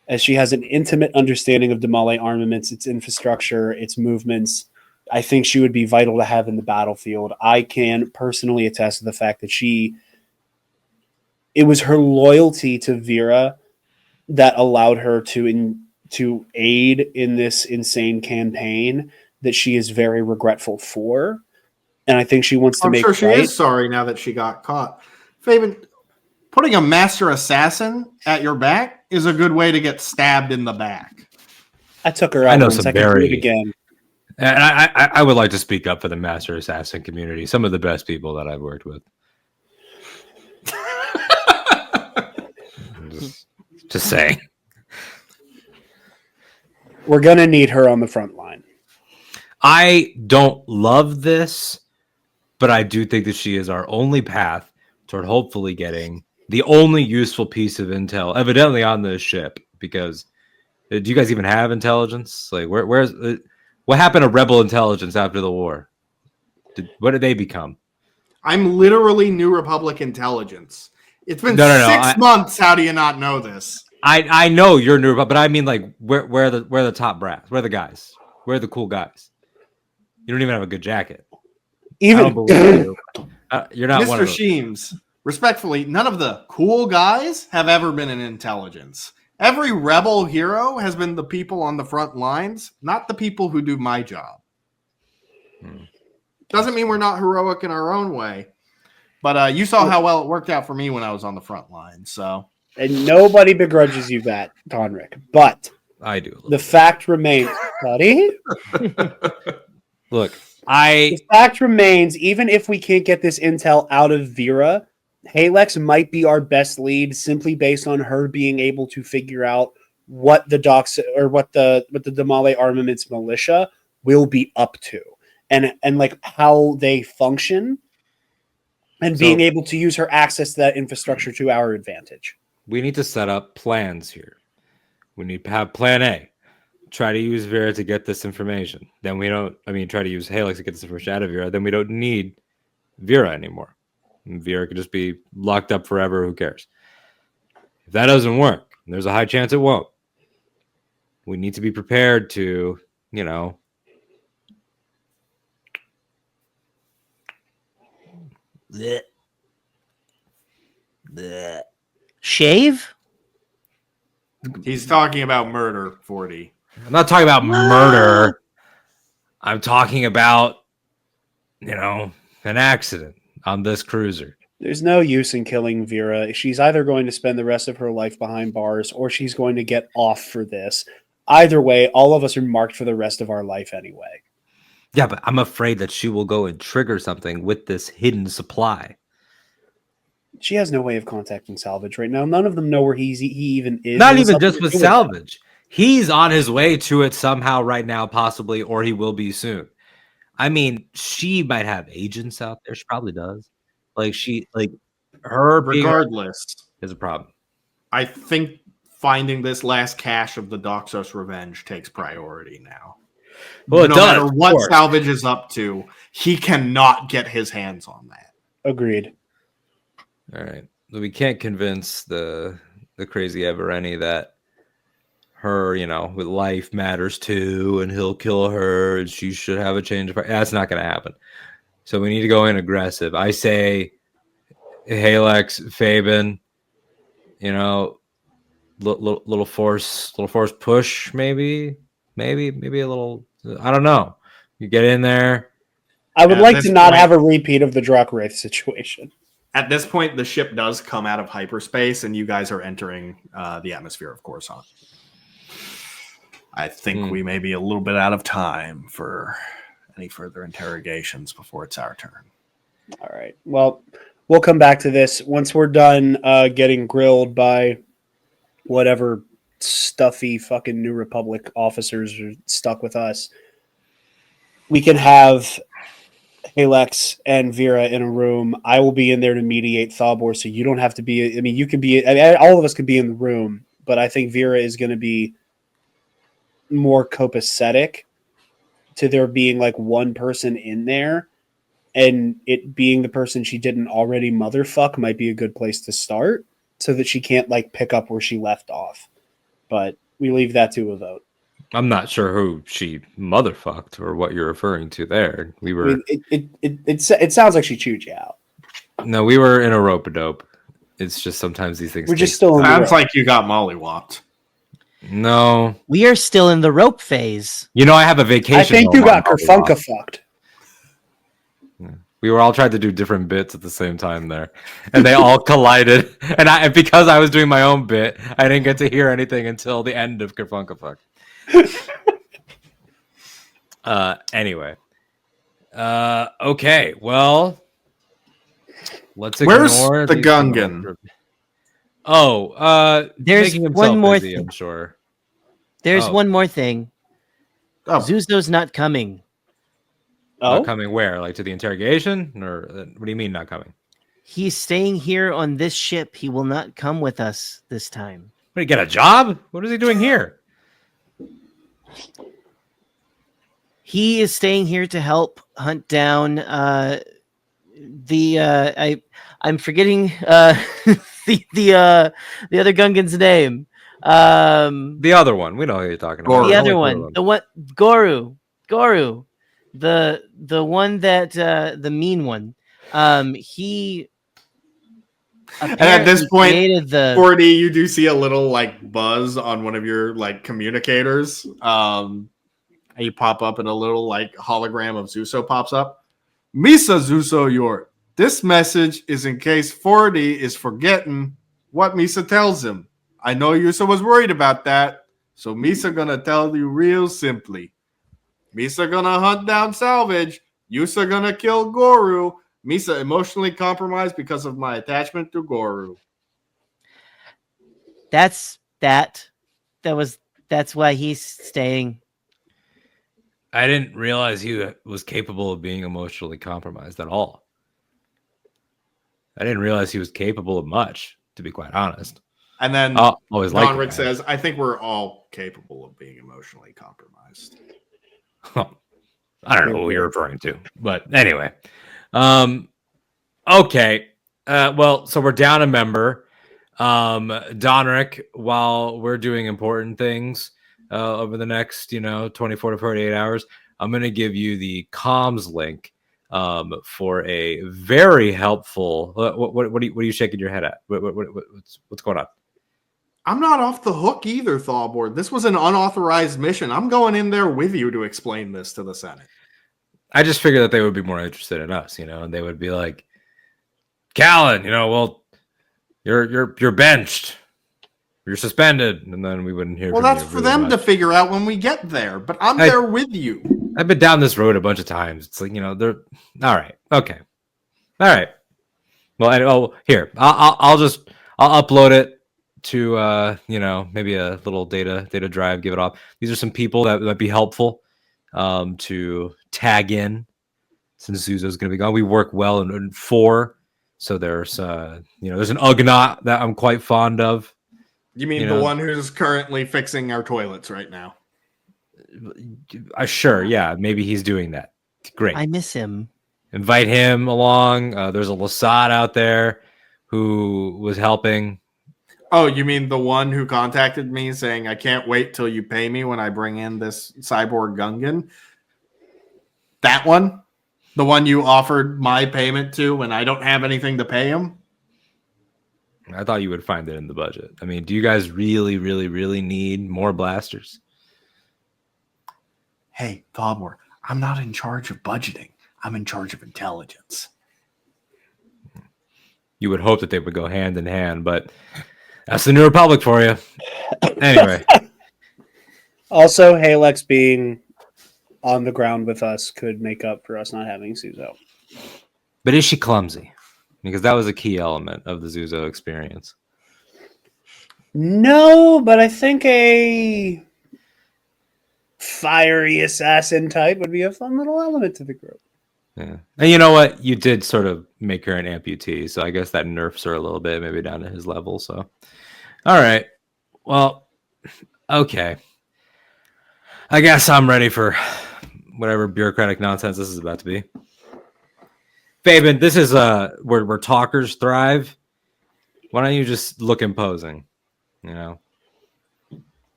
as she has an intimate understanding of Damale armaments, its infrastructure, its movements. I think she would be vital to have in the battlefield. I can personally attest to the fact that it was her loyalty to Vera that allowed her to aid in this insane campaign that she is very regretful for. And I think she wants to I'm make sure she right. is sorry now that she got caught. Fabian, putting a master assassin at your back is a good way to get stabbed in the back. I took her out I know once. some I can do very- it again. And I would like to speak up for the Master Assassin community. Some of the best people that I've worked with. just saying. We're going to need her on the front line. I don't love this, but I do think that she is our only path toward hopefully getting the only useful piece of intel, evidently on this ship. Because do you guys even have intelligence? Like, where's what happened to Rebel intelligence after the war? What did they become? I'm literally New Republic intelligence. It's been No, 6 months. How do you not know this? I know you're New Republic, but I mean, like, where are the top brass? Where are the guys? Where are the cool guys? You don't even have a good jacket. I don't believe you. You're not one Mr. of those. Sheems, respectfully, none of the cool guys have ever been in intelligence. Every rebel hero has been the people on the front lines, not the people who do my job. Doesn't mean we're not heroic in our own way, but you saw how well it worked out for me when I was on the front line. So, and nobody begrudges you that, Tonric. But I do. The fact remains, buddy. Look, The fact remains, even if we can't get this intel out of Vera, Halex might be our best lead simply based on her being able to figure out what the Dox or what the Damale Armaments militia will be up to, and like how they function, and being able to use her access to that infrastructure to our advantage. we need to set up plans here. We need to have plan A. Try to use Vera to get this information. Then we don't, try to use Halix to get this information out of Vera. Then we don't need Vera anymore. And Vera could just be locked up forever. Who cares? If that doesn't work, and there's a high chance it won't, we need to be prepared to, Shave? he's talking about murder, 40. I'm not talking about murder. I'm talking about, an accident on this cruiser. There's no use in killing Vera. She's either going to spend the rest of her life behind bars or she's going to get off for this. Either way, all of us are marked for the rest of our life anyway. Yeah, but I'm afraid that she will go and trigger something with this hidden supply. She has no way of contacting Salvage right now. None of them know where he even is. Not even just with Salvage. He's on his way to it somehow right now, possibly, or he will be soon. She might have agents out there. She probably does. Her Regardless, is a problem. I think finding this last cache of the Doxos Revenge takes priority now. Well, no matter what Salvage is up to, he cannot get his hands on that. Agreed. All right. So we can't convince the the crazy Evereni that her, with life matters too, and he'll kill her, and she should have a change of heart. That's not going to happen. So we need to go in aggressive. I say, Halex, Fabian, little force push, maybe a little. I don't know. You get in there. I would At like this to not point- have a repeat of the Drakwraith situation. At this point, the ship does come out of hyperspace, and you guys are entering the atmosphere of Coruscant. I think we may be a little bit out of time for any further interrogations before it's our turn. All right. Well, we'll come back to this once we're done getting grilled by whatever stuffy fucking New Republic officers are stuck with us. We can have Halex and Vera in a room. I will be in there to mediate Thalbor, so you don't have to be. I mean, you can be. All of us could be in the room, but I think Vera is going to be more copacetic to there being like one person in there, and it being the person she didn't already motherfuck might be a good place to start, so that she can't like pick up where she left off. But we leave that to a vote. I'm not sure who she motherfucked or what you're referring to there. We were. I mean, it sounds like she chewed you out. No, we were in a rope-a-dope. It's just sometimes these things. We're just still in the Sounds rope. like you got mollywopped. No. We are still in the rope phase. I have a vacation. I think you got Kerfunka fucked. We were all trying to do different bits at the same time there, and they all collided. And because I was doing my own bit, I didn't get to hear anything until the end of Kerfunka fuck. Anyway. Okay. Well, let's ignore Where's the these Gungan? There's making himself one more busy, thing. I'm sure. There's Oh. one more thing. Oh, Zuzo's not coming. Oh, Not coming where? Like to the interrogation? Or what do you mean not coming? He's staying here on this ship. He will not come with us this time. What, he get a job? What is he doing here? He is staying here to help hunt down I'm forgetting the other Gungan's name. The other one. We know who you're talking about. Goru. The There's other only two one. of The one Goru. The one that the mean one. He and at this apparently point, created the 40, you do see a little like buzz on one of your like communicators. And you pop up and a little like hologram of Zuso pops up. Misa Zuso Yort. This message is in case 40 is forgetting what Misa tells him. I know Yusa was worried about that, so Misa gonna tell you real simply. Misa gonna hunt down Salvage. Yusa gonna kill Goru. Misa emotionally compromised because of my attachment to Goru. that's why he's staying. I didn't realize he was capable of being emotionally compromised at all. I didn't realize he was capable of much, to be quite honest. And then Always like Donrick says, I think we're all capable of being emotionally compromised. I don't know who you're referring to, but anyway. Okay. Well, so we're down a member. Donrick, while we're doing important things over the next, 24 to 48 hours, I'm going to give you the comms link for a very helpful. What are you shaking your head at? What's going on? I'm not off the hook either, Thalbor. This was an unauthorized mission. I'm going in there with you to explain this to the Senate. I just figured that they would be more interested in us, and they would be like, Callan, well, you're benched, you're suspended, and then we wouldn't hear. Well, from that's you for really them much. to figure out when we get there. But I'm there with you. I've been down this road a bunch of times. It's like they're all right. Okay, all right. Well, here I'll upload it to maybe a little data drive. Give it off. These are some people that might be helpful to tag in since Zuzo's going to be gone. We work well in 4, so there's there's an Ugnaught that I'm quite fond of. You mean the one who's currently fixing our toilets right now? Sure, yeah, maybe he's doing that. Great. I miss him. Invite him along. There's a Lasad out there who was helping. Oh, you mean the one who contacted me saying, I can't wait till you pay me when I bring in this cyborg Gungan? That one? The one you offered my payment to when I don't have anything to pay him? I thought you would find it in the budget. I mean, do you guys really, really, really need more blasters? Hey, Thobor, I'm not in charge of budgeting. I'm in charge of intelligence. You would hope that they would go hand in hand, but that's the New Republic for you. Anyway. Also, Halex being on the ground with us could make up for us not having Suzo. But is she clumsy? Because that was a key element of the Zuzo experience. No, but I think a fiery assassin type would be a fun little element to the group. Yeah. And you know what? You did sort of make her an amputee, so I guess that nerfs her a little bit, maybe down to his level. So, all right. Well, okay. I guess I'm ready for whatever bureaucratic nonsense this is about to be. Fabian, this is where talkers thrive. Why don't you just look imposing? You know,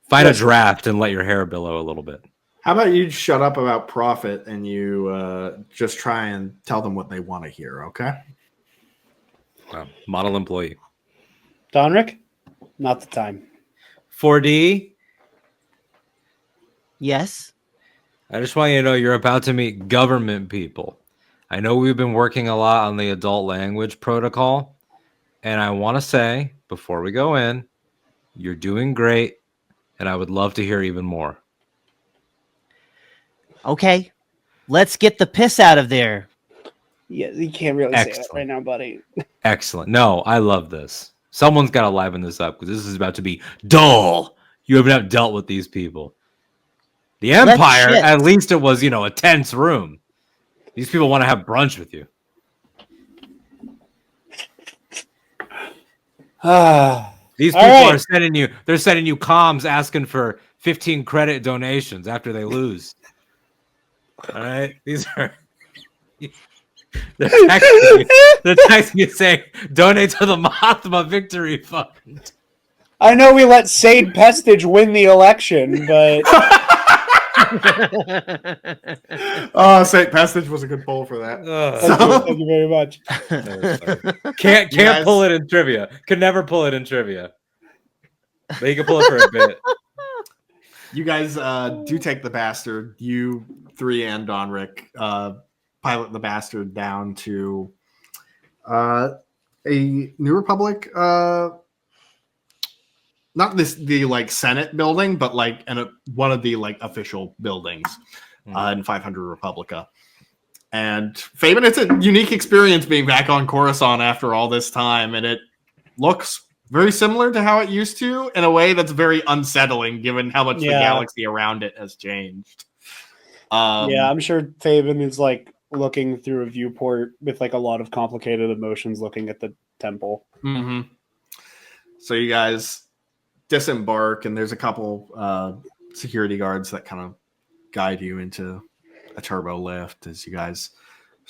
find a draft and let your hair billow a little bit. How about you shut up about profit and you just try and tell them what they want to hear, okay? Model employee. Donric, not the time. 4D, Yes. I just want you to know you're about to meet government people. I know we've been working a lot on the adult language protocol, and I want to say, before we go in, you're doing great, and I would love to hear even more. Okay. Let's get the piss out of there. Yeah, you can't really say that right now, buddy. Excellent. No, I love this. Someone's got to liven this up because this is about to be dull. You have not dealt with these people. The Empire, at least it was, a tense room. These people want to have brunch with you. These people are sending you comms asking for 15 credit donations after they lose. All right? These are they're texting you saying donate to the Mothma Victory Fund. I know we let Sade Pestage win the election, but St. Pestage was a good poll for that. Thank you very much. Can't pull it in trivia. Could never pull it in trivia. But you can pull it for a bit. You guys do take the Bastard. You three and Donric pilot the Bastard down to a New Republic. Not the Senate building, but one of the official buildings in 500 Republica. And Fabian, it's a unique experience being back on Coruscant after all this time, and it looks very similar to how it used to in a way that's very unsettling given how much the galaxy around it has changed. I'm sure Fabian is looking through a viewport with a lot of complicated emotions looking at the temple. Mm-hmm. So you guys disembark, and there's a couple security guards that kind of guide you into a turbo lift as you guys.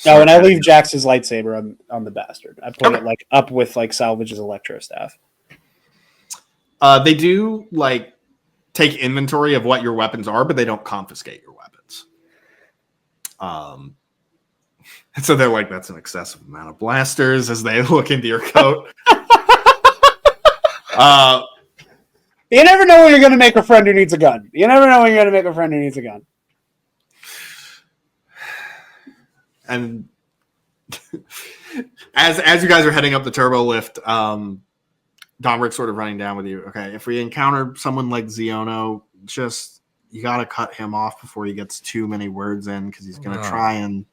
And I leave Jax's lightsaber on the Bastard. I put it up with Salvage's electro staff. They do take inventory of what your weapons are, but they don't confiscate your weapons. And so they're that's an excessive amount of blasters as they look into your coat. You never know when you're going to make a friend who needs a gun. And as you guys are heading up the turbo lift, Domric's sort of running down with you. Okay, if we encounter someone like Ziono, just you got to cut him off before he gets too many words in because he's going to try and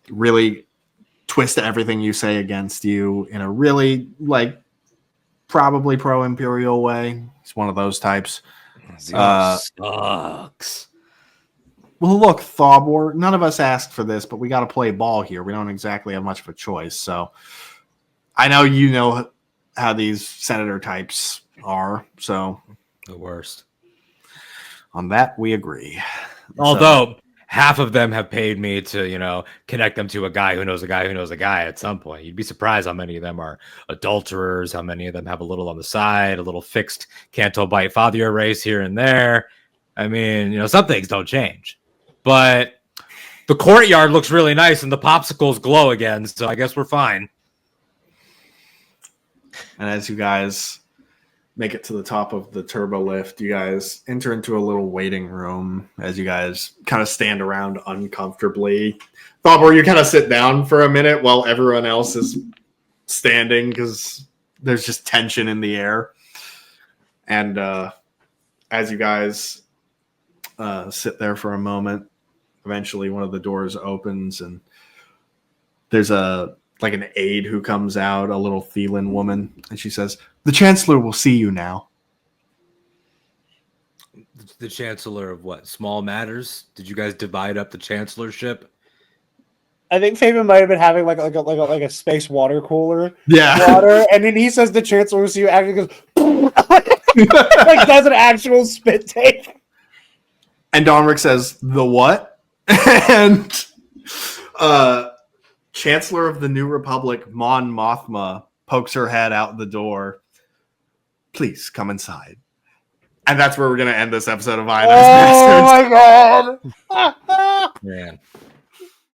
really twist everything you say against you in a really probably pro-Imperial way. He's one of those types. Sucks. Well, look, Thobor, none of us asked for this, but we got to play ball here. We don't exactly have much of a choice. So I know you know how these senator types are. So the worst. On that, we agree. Although, half of them have paid me to, connect them to a guy who knows a guy who knows a guy at some point. You'd be surprised how many of them are adulterers, how many of them have a little on the side, a little fixed Canto Bite Father race here and there. I mean, some things don't change. But the courtyard looks really nice and the popsicles glow again, so I guess we're fine. And as you guys make it to the top of the turbo lift, you guys enter into a little waiting room as you guys kind of stand around uncomfortably. Thobor, you kind of sit down for a minute while everyone else is standing because there's just tension in the air. And as you guys sit there for a moment, eventually one of the doors opens and there's an aide who comes out, a little Thelan woman, and she says, "The Chancellor will see you now." The Chancellor of what? Small matters? Did you guys divide up the Chancellorship? I think Fabian might have been having like a space water cooler. Yeah. Water, and then he says the Chancellor will see you actually goes does an actual spit take. And Domric says, "The what?" And Chancellor of the New Republic, Mon Mothma, pokes her head out the door. "Please come inside." And that's where we're going to end this episode of Ionized Bastards. Oh my god! Man.